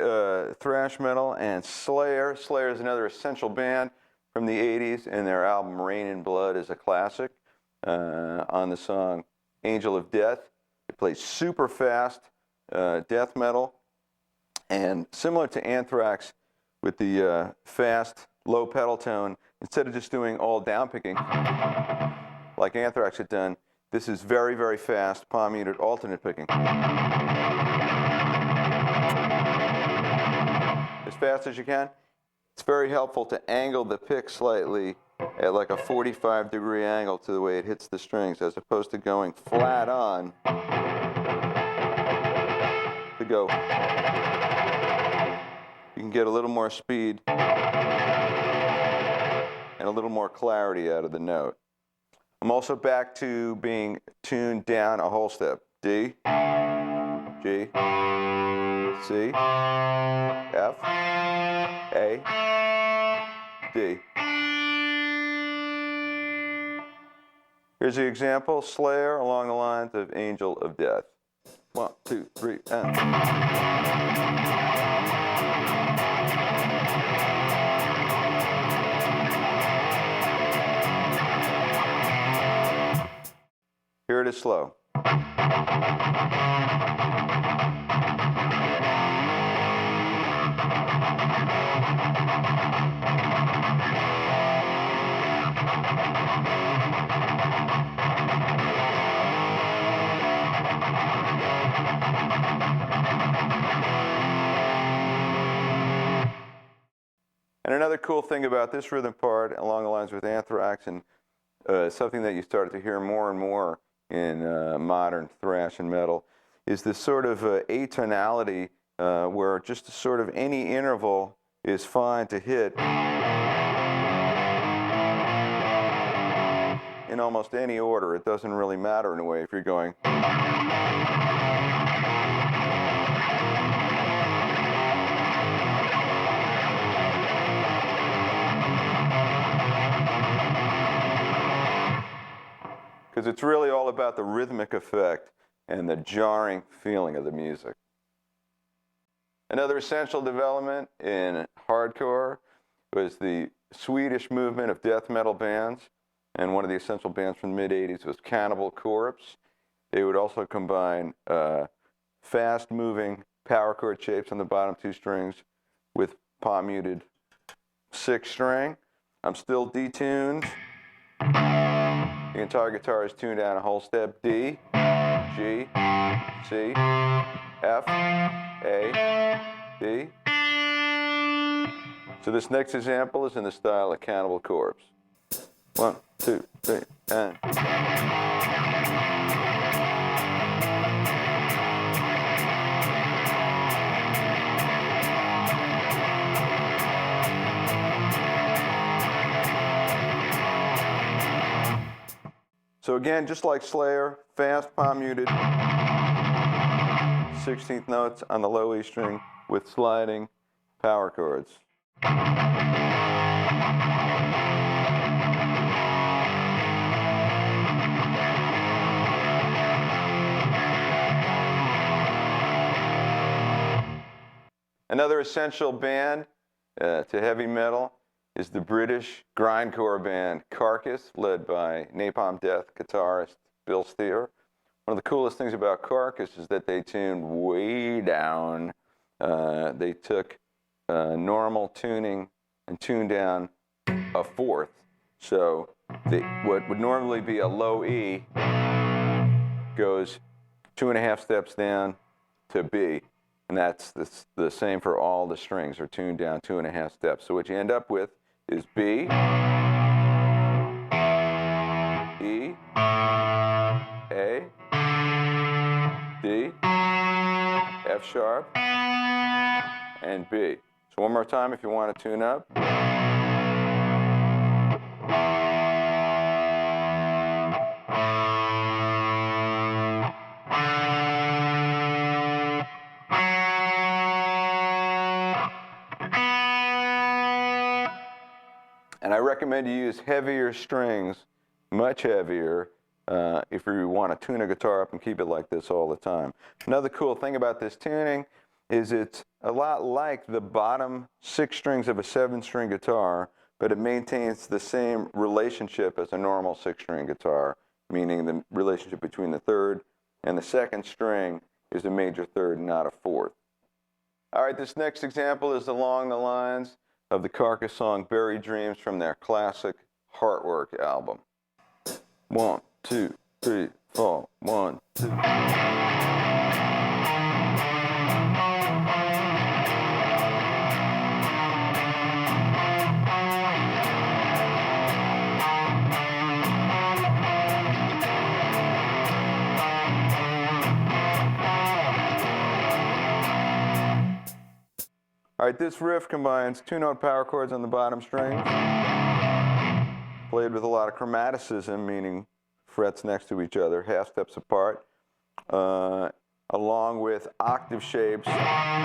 thrash metal and Slayer. Slayer is another essential band from the 80s, and their album Rain in Blood is a classic. On the song Angel of Death, it plays super fast death metal, and similar to Anthrax with the fast low pedal tone, instead of just doing all downpicking like Anthrax had done, this is very, very fast palm muted alternate picking. As fast as you can. It's very helpful to angle the pick slightly at like a 45-degree angle to the way it hits the strings, as opposed to going flat on to go. You can get a little more speed and a little more clarity out of the note. I'm also back to being tuned down a whole step. D, G, C, F, A, D. Here's the example, Slayer along the lines of Angel of Death. 1, 2, 3, and. Here it is slow. And another cool thing about this rhythm part, along the lines with Anthrax, and something that you started to hear more and more in modern thrash and metal, is this sort of atonality where just sort of any interval is fine to hit in almost any order. It doesn't really matter in a way if you're going. Because it's really all about the rhythmic effect and the jarring feeling of the music. Another essential development in hardcore was the Swedish movement of death metal bands, and one of the essential bands from the mid-'80s was Cannibal Corpse. They would also combine fast-moving power chord shapes on the bottom two strings with palm-muted sixth string. I'm still detuned. The entire guitar is tuned down a whole step. D, G, C, F, A, D. So this next example is in the style of Cannibal Corpse. 1, 2, 3, and. So again, just like Slayer, fast palm muted, 16th notes on the low E string with sliding power chords. Another essential band to heavy metal is the British grindcore band Carcass, led by Napalm Death guitarist Bill Steer. One of the coolest things about Carcass is that they tuned way down. They took normal tuning and tuned down a fourth. So what would normally be a low E goes 2.5 steps down to B. And that's the same for all the strings, are tuned down 2.5 steps. So what you end up with is B, E, A, D, F sharp, and B. So one more time if you want to tune up. And I recommend you use heavier strings, much heavier, if you want to tune a guitar up and keep it like this all the time. Another cool thing about this tuning is it's a lot like the bottom 6 strings of a 7-string guitar, but it maintains the same relationship as a normal 6-string guitar, meaning the relationship between the 3rd and the 2nd string is a major 3rd, not a 4th. All right, this next example is along the lines of the Carcass song Buried Dreams from their classic Heartwork album. 1, 2, 3, 4, 1, 2. All right, this riff combines 2-note power chords on the bottom strings, played with a lot of chromaticism, meaning frets next to each other, half steps apart, along with octave shapes that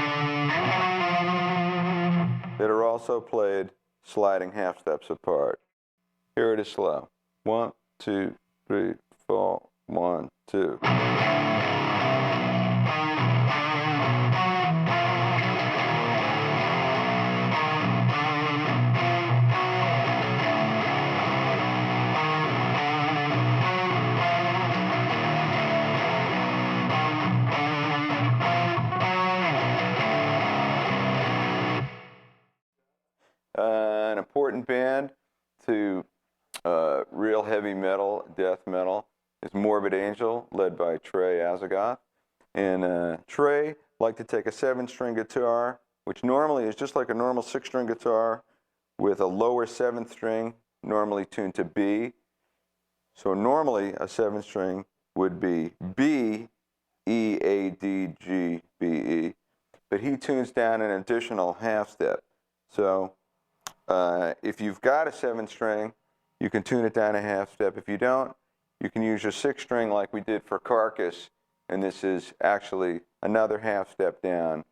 are also played sliding half steps apart. Here it is slow. 1, 2, 3, 4, 1, 2. An important band to real heavy metal, death metal, is Morbid Angel, led by Trey Azagoth. And Trey liked to take a 7-string guitar, which normally is just like a normal 6-string guitar, with a lower 7th string, normally tuned to B. So normally a 7-string would be B, E, A, D, G, B, E. But he tunes down an additional half step. So if you've got a 7-string, you can tune it down a half step. If you don't, you can use your 6-string like we did for Carcass, and this is actually another half step down,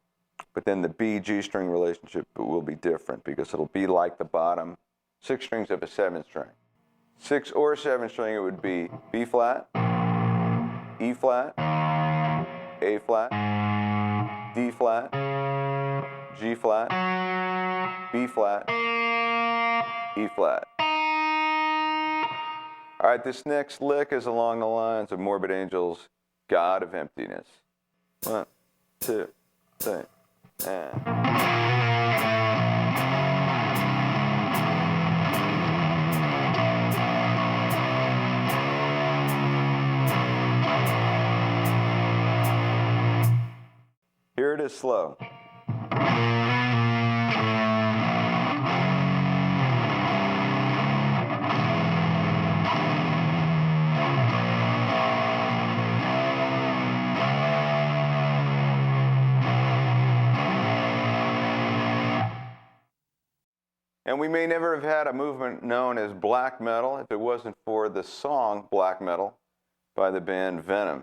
but then the B-G string relationship will be different because it'll be like the bottom 6 strings of a 7-string. 6 or 7-string, it would be B flat, E flat, A flat, D flat, G flat, B flat, E flat. All right, this next lick is along the lines of Morbid Angel's God of Emptiness. 1, 2, 3, and... Here it is slow. And we may never have had a movement known as black metal if it wasn't for the song Black Metal by the band Venom.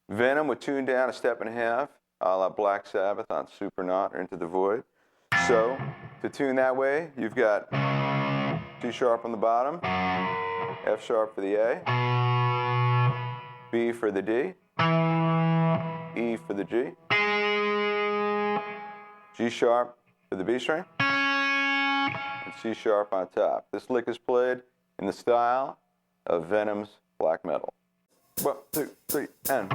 Venom would tune down a step and a half, a la Black Sabbath on Supernaut or Into the Void. So, to tune that way, you've got C sharp on the bottom, F sharp for the A, B for the D, E for the G, G sharp for the B string, and C sharp on top. This lick is played in the style of Venom's black metal. 1, 2, 3, and...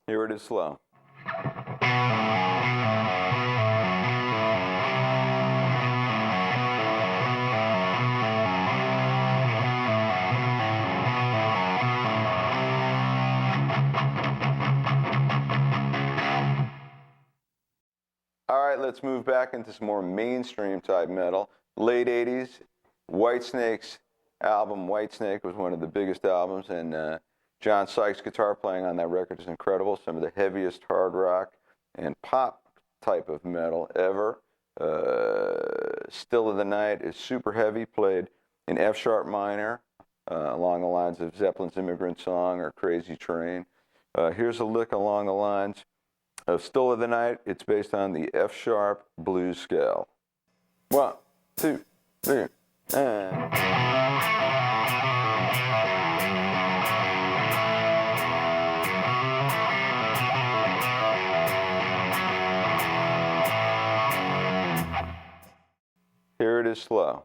Here it is slow. let's move back into some more mainstream type metal. Late 80s, Whitesnake's album, Whitesnake, was one of the biggest albums, and John Sykes' guitar playing on that record is incredible. Some of the heaviest hard rock and pop type of metal ever. Still of the Night is super heavy, played in F sharp minor, along the lines of Zeppelin's Immigrant Song or Crazy Train. Here's a lick along the lines of Still of the Night. It's based on the F sharp blues scale. 1, 2, 3, and... Here it is slow.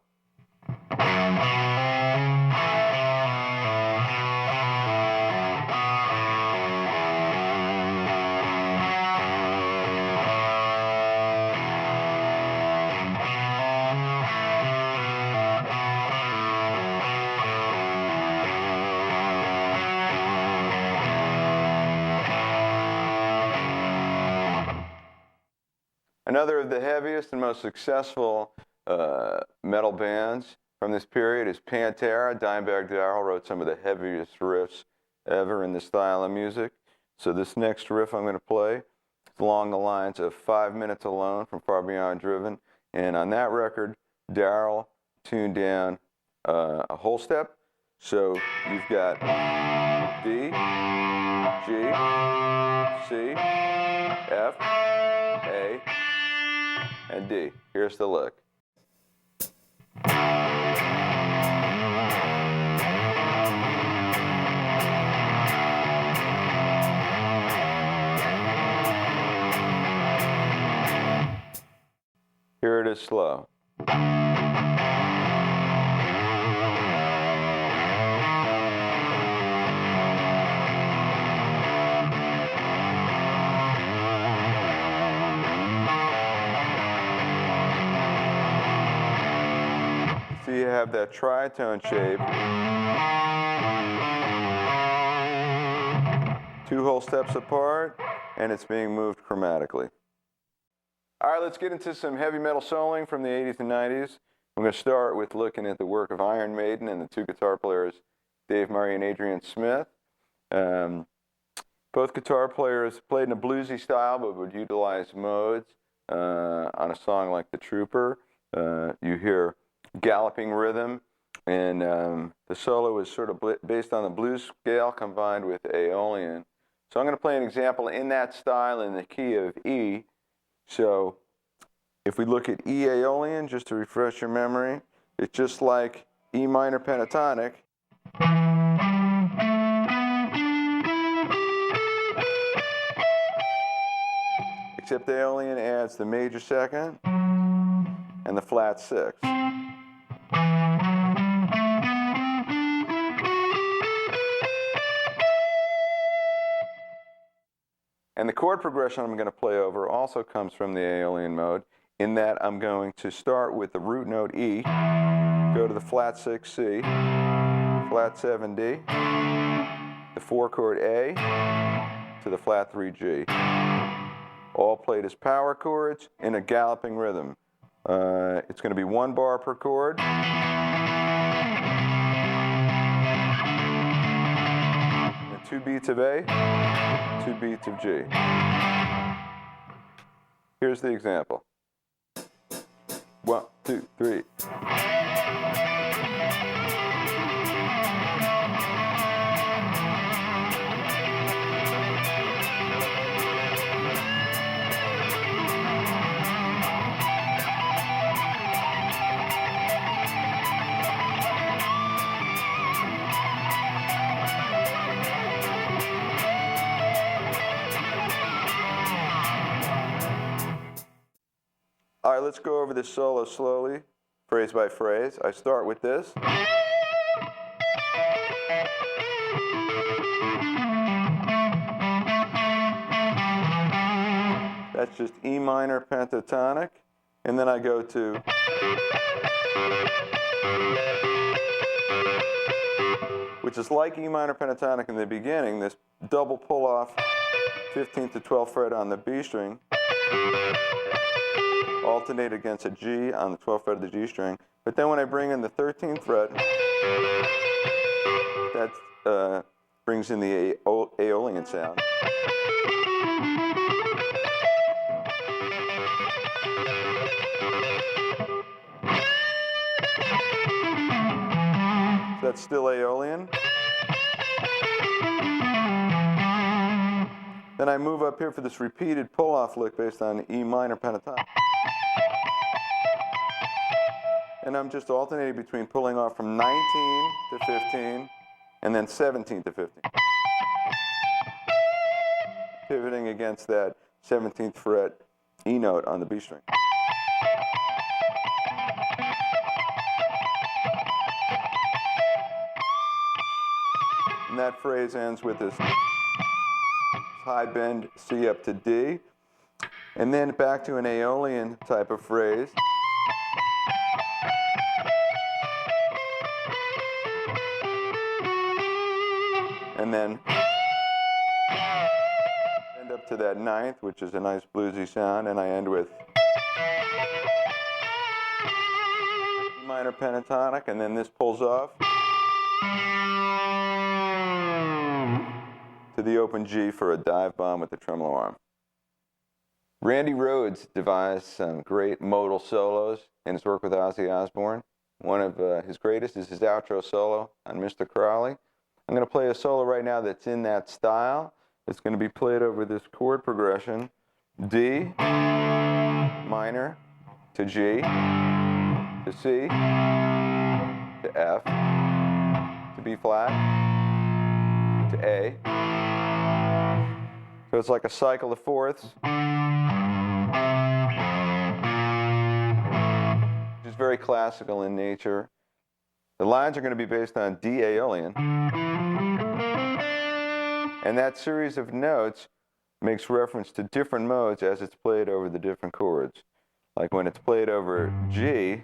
Another of the heaviest and most successful metal bands from this period is Pantera. Dimebag Darrell wrote some of the heaviest riffs ever in this style of music. So this next riff I'm going to play is along the lines of 5 Minutes Alone from Far Beyond Driven. And on that record, Darrell tuned down a whole step. So you've got D, G, C, F, A, and D. Here's the lick. Here it is slow. So you have that tritone shape. 2 whole steps apart, and it's being moved chromatically. All right, let's get into some heavy metal soloing from the 80s and 90s. I'm going to start with looking at the work of Iron Maiden and the 2 guitar players, Dave Murray and Adrian Smith. Both guitar players played in a bluesy style, but would utilize modes. On a song like The Trooper, you hear galloping rhythm, and the solo is sort of based on the blues scale combined with Aeolian. So I'm going to play an example in that style in the key of E. So if we look at E Aeolian, just to refresh your memory, it's just like E minor pentatonic. Except Aeolian adds the major second and the flat 6. And the chord progression I'm going to play over also comes from the Aeolian mode, in that I'm going to start with the root note E, go to the flat 6 C, flat 7 D, the 4 chord A, to the flat 3 G. All played as power chords in a galloping rhythm. It's going to be 1 bar per chord. And 2 beats of A, 2 beats of G. Here's the example. 1, 2, 3. All right, let's go over this solo slowly, phrase by phrase. I start with this. That's just E minor pentatonic. And then I go to which is like E minor pentatonic in the beginning, this double pull-off 15th to 12th fret on the B string. alternate against a G on the 12th fret of the G string. But then when I bring in the 13th fret, that brings in the Aeolian sound. So that's still Aeolian. Then I move up here for this repeated pull-off lick based on E minor pentatonic. And I'm just alternating between pulling off from 19 to 15 and then 17 to 15. Pivoting against that 17th fret E note on the B string. And that phrase ends with this high bend C up to D, and then back to an Aeolian type of phrase. And then end up to that 9th, which is a nice bluesy sound, and I end with E minor pentatonic, and then this pulls off to the open G for a dive bomb with the tremolo arm. Randy Rhoads devised some great modal solos in his work with Ozzy Osbourne. One of his greatest is his outro solo on Mr. Crowley. I'm going to play a solo right now that's in that style. It's going to be played over this chord progression, D minor to G to C to F to B flat to A. So it's like a cycle of fourths, which is very classical in nature. The lines are going to be based on D Aeolian. And that series of notes makes reference to different modes as it's played over the different chords. Like when it's played over G,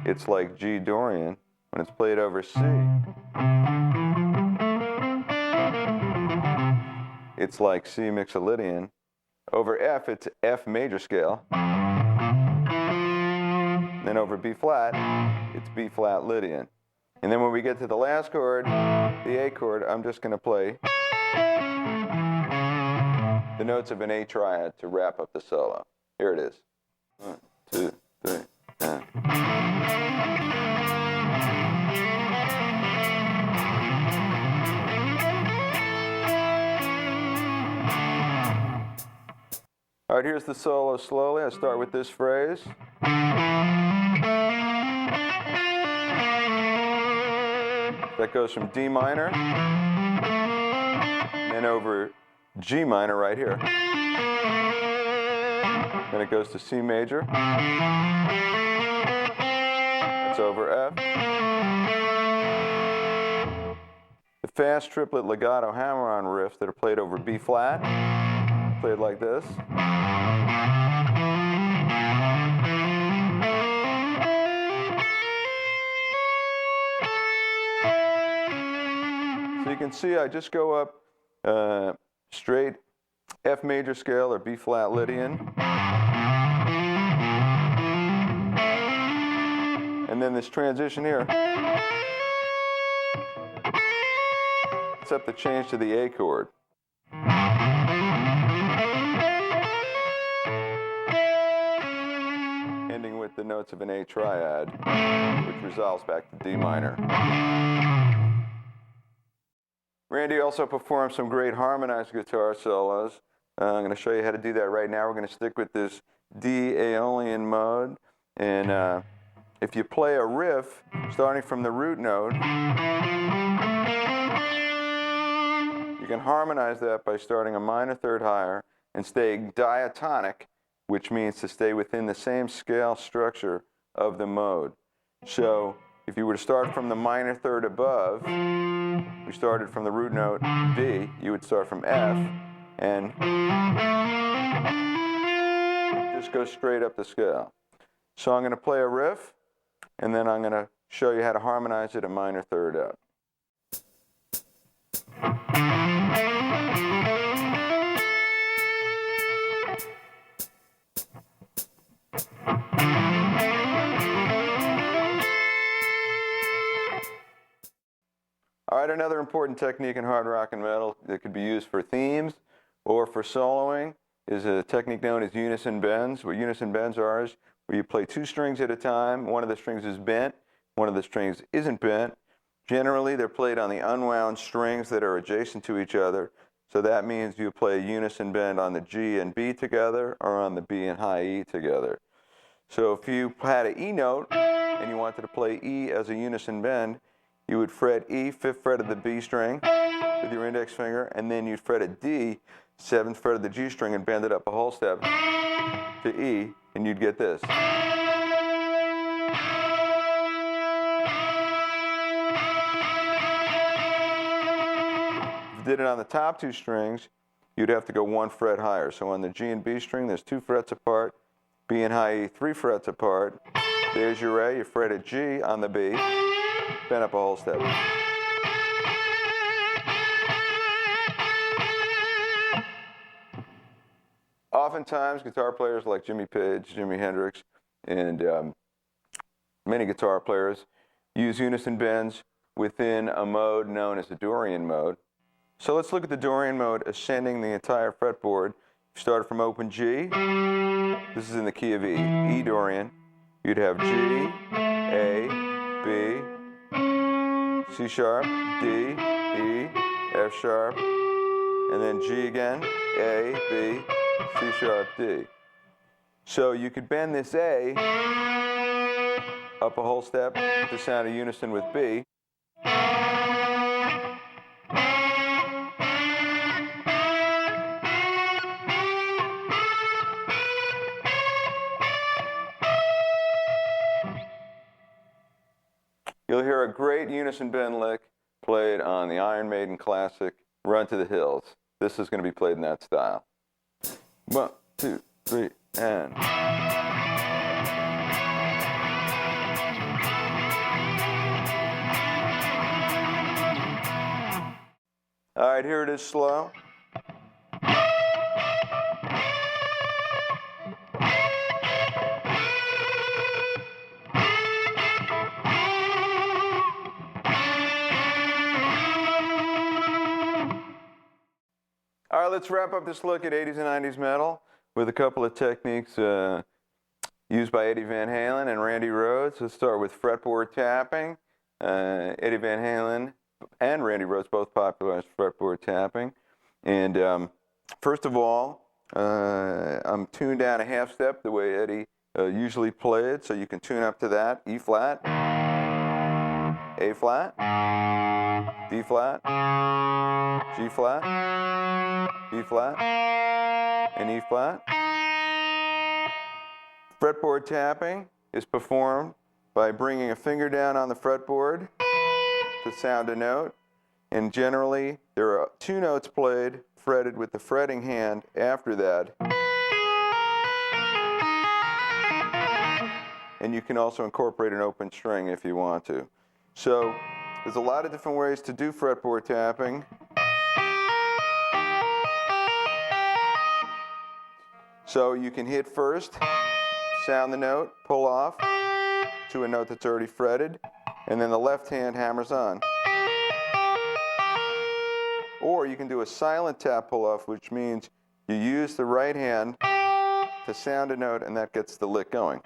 it's like G Dorian. When it's played over C, it's like C Mixolydian. Over F, it's F major scale. Then over B flat, it's B flat Lydian. And then when we get to the last chord, the A chord, I'm just going to play the notes of an A triad to wrap up the solo. Here it is. 1, 2, 3, and. All right, here's the solo slowly. I start with this phrase. That goes from D minor, and over G minor right here. Then it goes to C major. That's over F. The fast triplet legato hammer-on riffs that are played over B flat, played like this. So you can see I just go up straight F major scale or B flat Lydian. And then this transition here sets up the change to the A chord. Ending with the notes of an A triad, which resolves back to D minor. Randy also performed some great harmonized guitar solos. I'm going to show you how to do that right now. We're going to stick with this D Aeolian mode. And if you play a riff starting from the root note, you can harmonize that by starting a minor third higher and staying diatonic, which means to stay within the same scale structure of the mode. So if you were to start from the minor third above, we started from the root note D, you would start from F, and just go straight up the scale. So I'm going to play a riff, and then I'm going to show you how to harmonize it a minor third up. All right, another important technique in hard rock and metal that could be used for themes or for soloing is a technique known as unison bends. What unison bends are is where you play two strings at a time. One of the strings is bent, one of the strings isn't bent. Generally, they're played on the unwound strings that are adjacent to each other. So that means you play a unison bend on the G and B together or on the B and high E together. So if you had an E note and you wanted to play E as a unison bend, you would fret E, 5th fret of the B string with your index finger, and then you'd fret a D, 7th fret of the G string, and bend it up a whole step to E, and you'd get this. If you did it on the top two strings, you'd have to go 1 fret higher. So on the G and B string, there's 2 frets apart, B and high E, 3 frets apart. There's your A, you fret a G on the B, bend up a whole step. Oftentimes, guitar players like Jimmy Page, Jimi Hendrix, and many guitar players use unison bends within a mode known as the Dorian mode. So let's look at the Dorian mode ascending the entire fretboard. You started from open G. This is in the key of E. E Dorian. You'd have G, A, B, C sharp, D, E, F sharp, and then G again, A, B, C sharp, D. So you could bend this A up a whole step to sound a unison with B. You'll hear a great unison bend lick played on the Iron Maiden classic, Run to the Hills. This is going to be played in that style. 1, 2, 3, and... All right, here it is slow. All right, let's wrap up this look at 80s and 90s metal with a couple of techniques used by Eddie Van Halen and Randy Rhoads. Let's start with fretboard tapping. Eddie Van Halen and Randy Rhoads both popularized fretboard tapping. And first of all, I'm tuned down a half step the way Eddie usually played, so you can tune up to that. E flat, A flat, D flat, G flat, B flat, and E flat. Fretboard tapping is performed by bringing a finger down on the fretboard to sound a note, and generally there are 2 notes played fretted with the fretting hand after that. And you can also incorporate an open string if you want to. So there's a lot of different ways to do fretboard tapping. So you can hit first, sound the note, pull off to a note that's already fretted, and then the left hand hammers on. Or you can do a silent tap pull off, which means you use the right hand to sound a note, and that gets the lick going.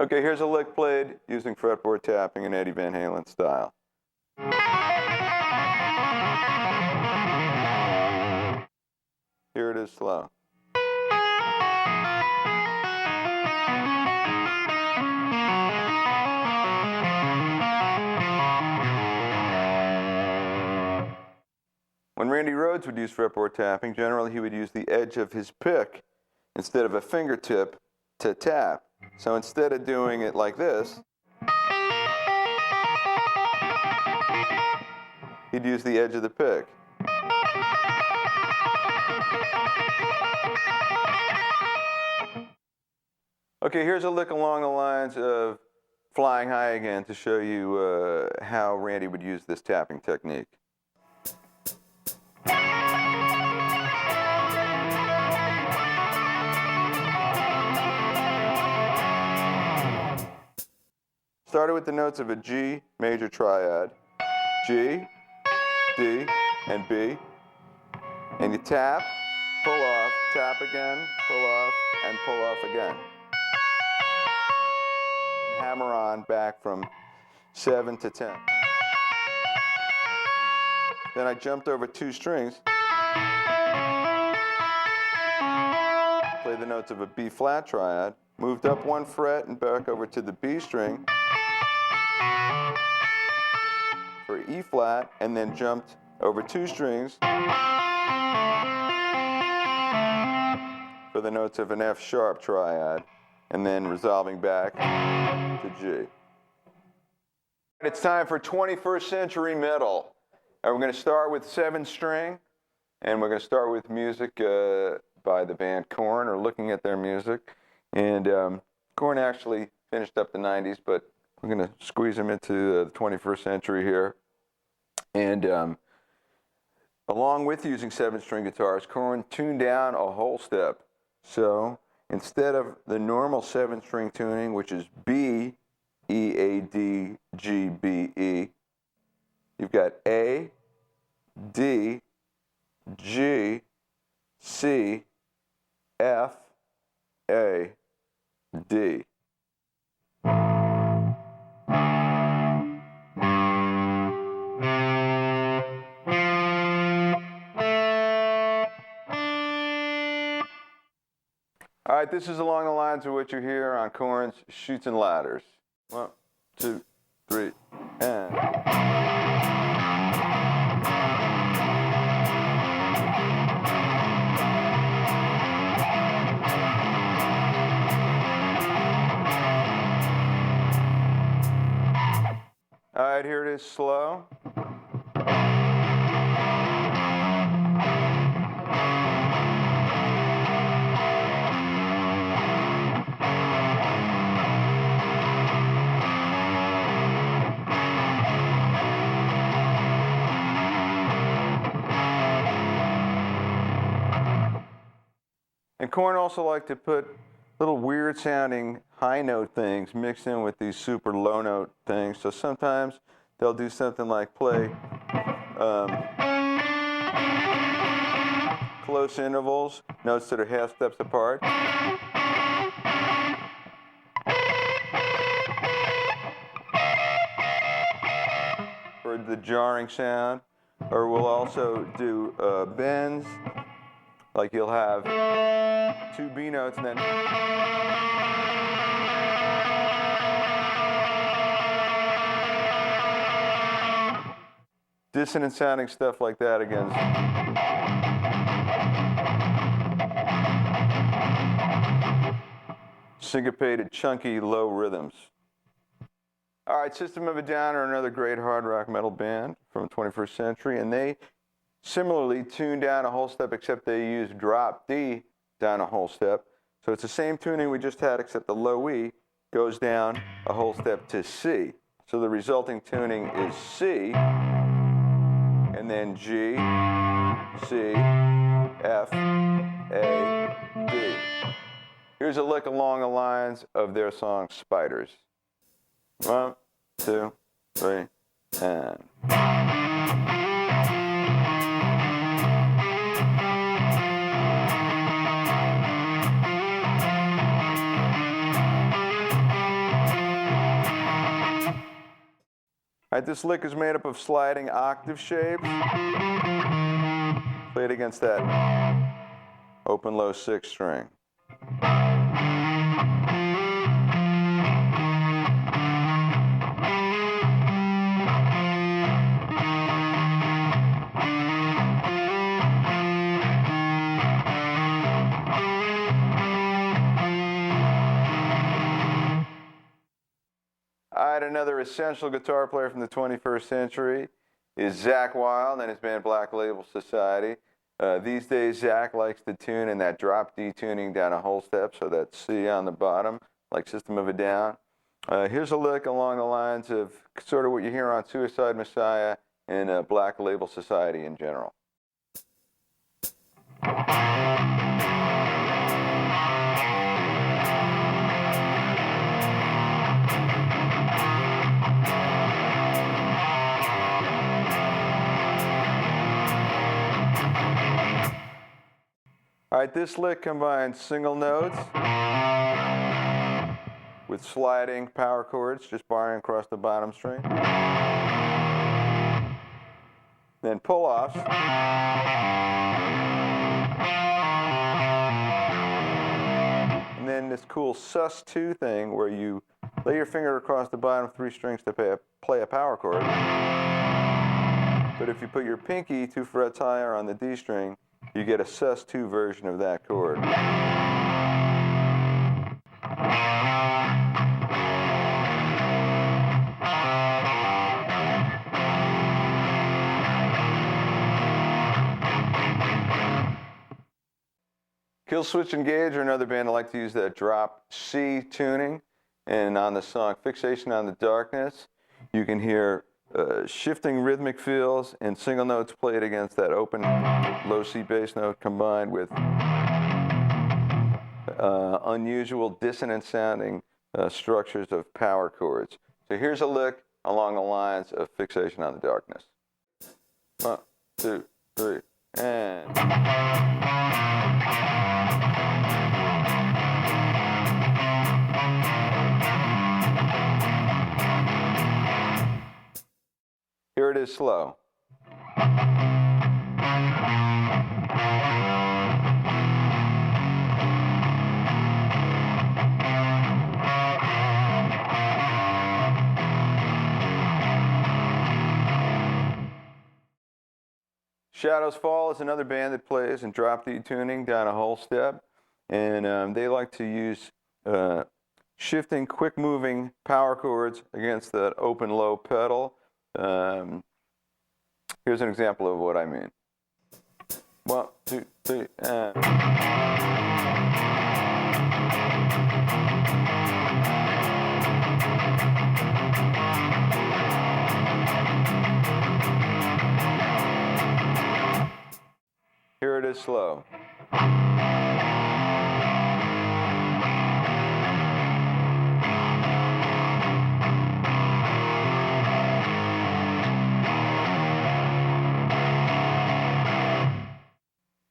Okay, here's a lick played using fretboard tapping in Eddie Van Halen style. Here it is slow. When Randy Rhoads would use fretboard tapping, generally he would use the edge of his pick instead of a fingertip to tap. So instead of doing it like this, he'd use the edge of the pick. Okay, here's a lick along the lines of Flying High again to show you how Randy would use this tapping technique. Started with the notes of a G major triad. G, D, and B. And you tap, pull off, tap again, pull off, and pull off again. And hammer on back from 7 to 10. Then I jumped over 2 strings. Played the notes of a B flat triad. Moved up 1 fret and back over to the B string for E flat, and then jumped over 2 strings for the notes of an F sharp triad, and then resolving back to G. It's time for 21st century metal. And we're going to start with 7-string, and we're going to start with music by the band Korn, or looking at their music. And Korn actually finished up the 90s, but we're going to squeeze them into the 21st century here. And along with using 7-string guitars, Korn tuned down a whole step. So instead of the normal 7-string tuning, which is B, E, A, D, G, B, E, you've got A, D, G, C, F, A, D. All right, this is along the lines of what you hear on Korn's Chutes and Ladders. 1, 2, 3, and... All right, here it is slow. And Korn also liked to put little weird sounding high note things mixed in with these super low note things. So sometimes they'll do something like play close intervals, notes that are half steps apart. For the jarring sound. Or we'll also do bends, like you'll have 2 B notes and then dissonant sounding stuff like that again. Syncopated, chunky, low rhythms. All right, System of a Down are another great hard rock metal band from the 21st century, and they similarly tuned down a whole step, except they used drop D down a whole step. So it's the same tuning we just had, except the low E goes down a whole step to C. So the resulting tuning is C, and then G, C, F, A, D. Here's a lick along the lines of their song Spiders. 1, 2, 3, and... All right, this lick is made up of sliding octave shapes, played against that open low 6 string. Another essential guitar player from the 21st century is Zakk Wylde and his band Black Label Society. These days, Zakk likes to tune in that drop D tuning down a whole step, so that's C on the bottom, like System of a Down. Here's a lick along the lines of sort of what you hear on Suicide Messiah and Black Label Society in general. All right, this lick combines single notes with sliding power chords, just barring across the bottom string. Then pull-offs. And then this cool sus2 thing where you lay your finger across the bottom 3 strings to play a power chord. But if you put your pinky 2 frets higher on the D string, you get a sus2 version of that chord. Killswitch Engage are another band that like to use that drop C tuning. And on the song Fixation on the Darkness, you can hear shifting rhythmic fills and single notes played against that open low C bass note combined with unusual dissonant sounding structures of power chords. So here's a lick along the lines of Fixation on the Darkness. 1, 2, 3, and... Here it is slow. Shadows Fall is another band that plays in drop D tuning down a whole step. And they like to use shifting, quick-moving power chords against that open low pedal. Here's an example of what I mean. 1, 2, 3, and... Here it is slow.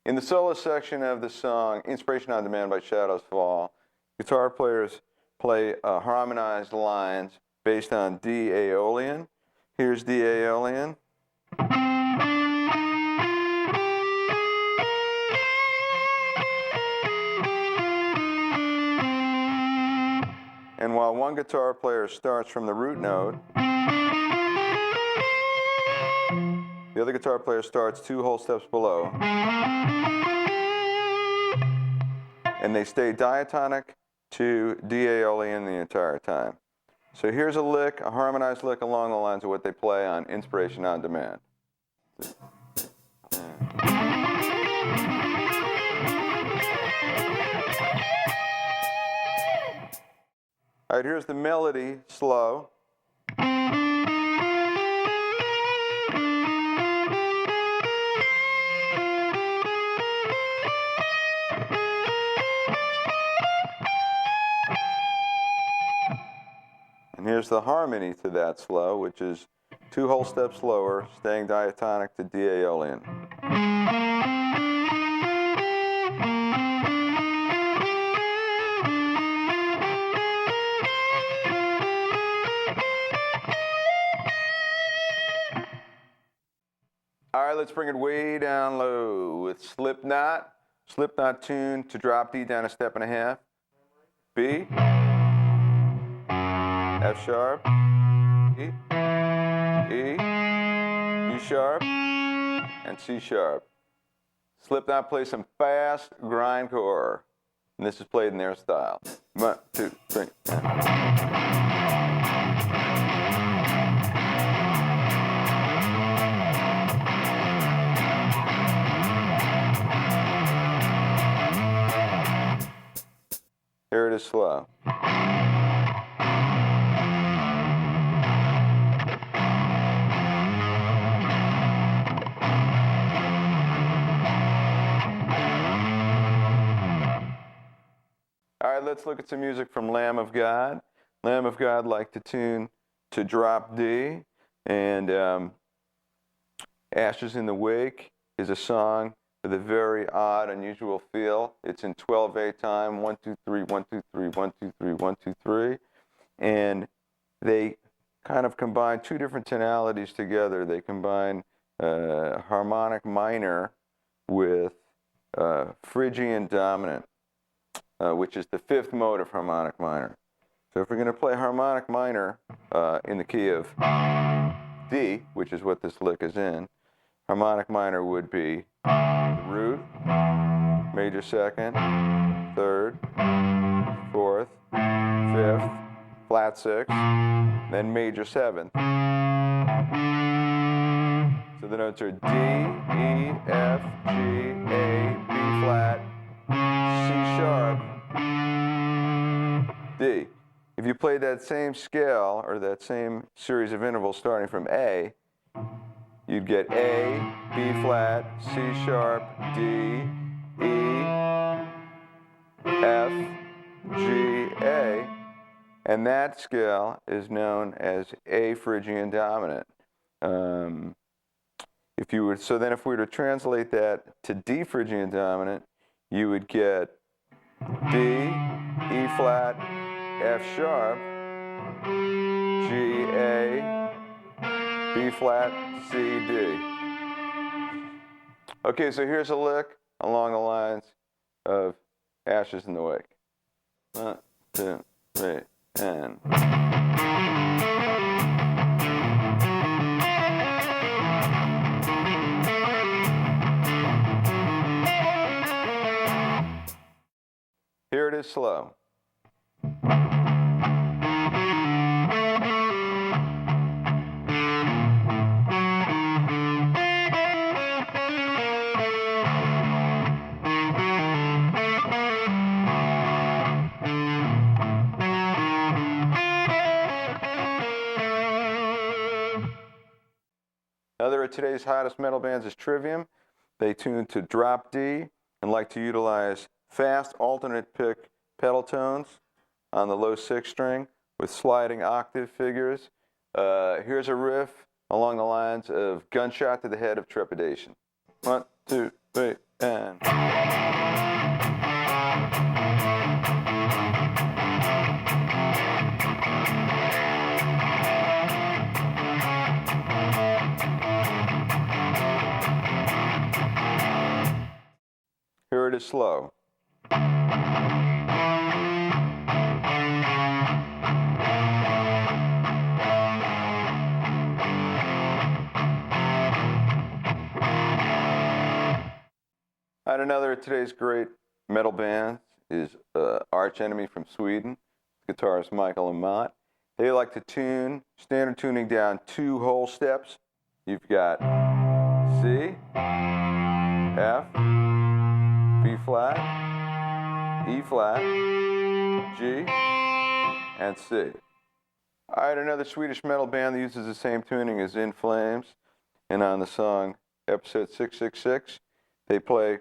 In the solo section of the song, Inspiration on Demand by Shadows Fall, guitar players play harmonized lines based on D Aeolian. Here's D Aeolian. And while one guitar player starts from the root note, the other guitar player starts 2 whole steps below. And they stay diatonic to D Aeolian the entire time. So here's a lick, a harmonized lick along the lines of what they play on Inspiration on Demand. All right, here's the melody, slow. And here's the harmony to that slow, which is 2 whole steps lower, staying diatonic to D Aeolian. All right, let's bring it way down low with Slipknot. Slipknot tune to drop D down a step and a half. B. F sharp, E, E sharp, and C sharp. Slipknot plays some fast grindcore, and this is played in their style. 1, 2, 3, and... Here it is slow. right, let's look at some music from Lamb of God. Lamb of God like to tune to drop D, and Ashes in the Wake is a song with a very odd, unusual feel. It's in 12/8 time, 1 2 3 1 2 3 1 2 3 1 2 3, and they kind of combine two different tonalities together. They combine harmonic minor with Phrygian dominant, which is the fifth mode of harmonic minor. So if we're going to play harmonic minor in the key of D, which is what this lick is in, harmonic minor would be the root, major second, third, fourth, fifth, flat sixth, then major seventh. So the notes are D, E, F, G, A, B flat, C sharp, D. If you played that same scale, or that same series of intervals starting from A, you'd get A, B flat, C sharp, D, E, F, G, A, and that scale is known as A Phrygian dominant. So then if we were to translate that to D Phrygian dominant, you would get D, E flat, F sharp, G, A, B flat, C, D. Okay, so here's a lick along the lines of Ashes in the Wake. 1, 2, 3, and... Here it is slow. Another of today's hottest metal bands is Trivium. They tune to drop D and like to utilize fast alternate pick pedal tones on the low 6th string with sliding octave figures. Here's a riff along the lines of Gunshot to the Head of Trepidation. 1, 2, 3, and... Here it is slow. And another of today's great metal bands is Arch Enemy from Sweden, guitarist Michael Amott. They like to tune, standard tuning down 2 whole steps. You've got C, F, B flat, E flat, G, and C. All right, another Swedish metal band that uses the same tuning is In Flames. And on the song Episode 666, they play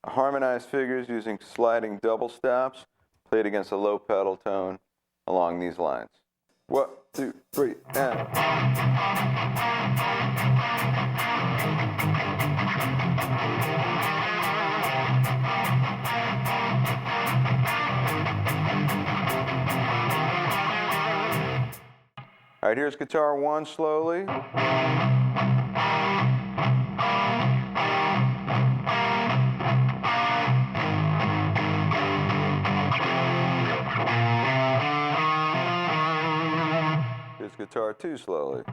harmonized figures using sliding double stops, played against a low pedal tone along these lines. 1, 2, 3, and... All right, here's guitar 1 slowly. Here's guitar 2 slowly.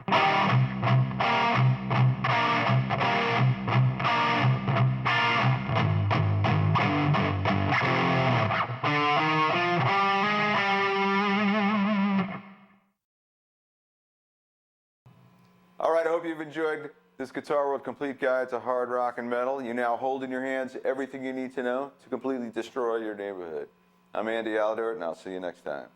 All right, I hope you've enjoyed this Guitar World Complete Guide to Hard Rock and Metal. You now hold in your hands everything you need to know to completely destroy your neighborhood. I'm Andy Aldert, and I'll see you next time.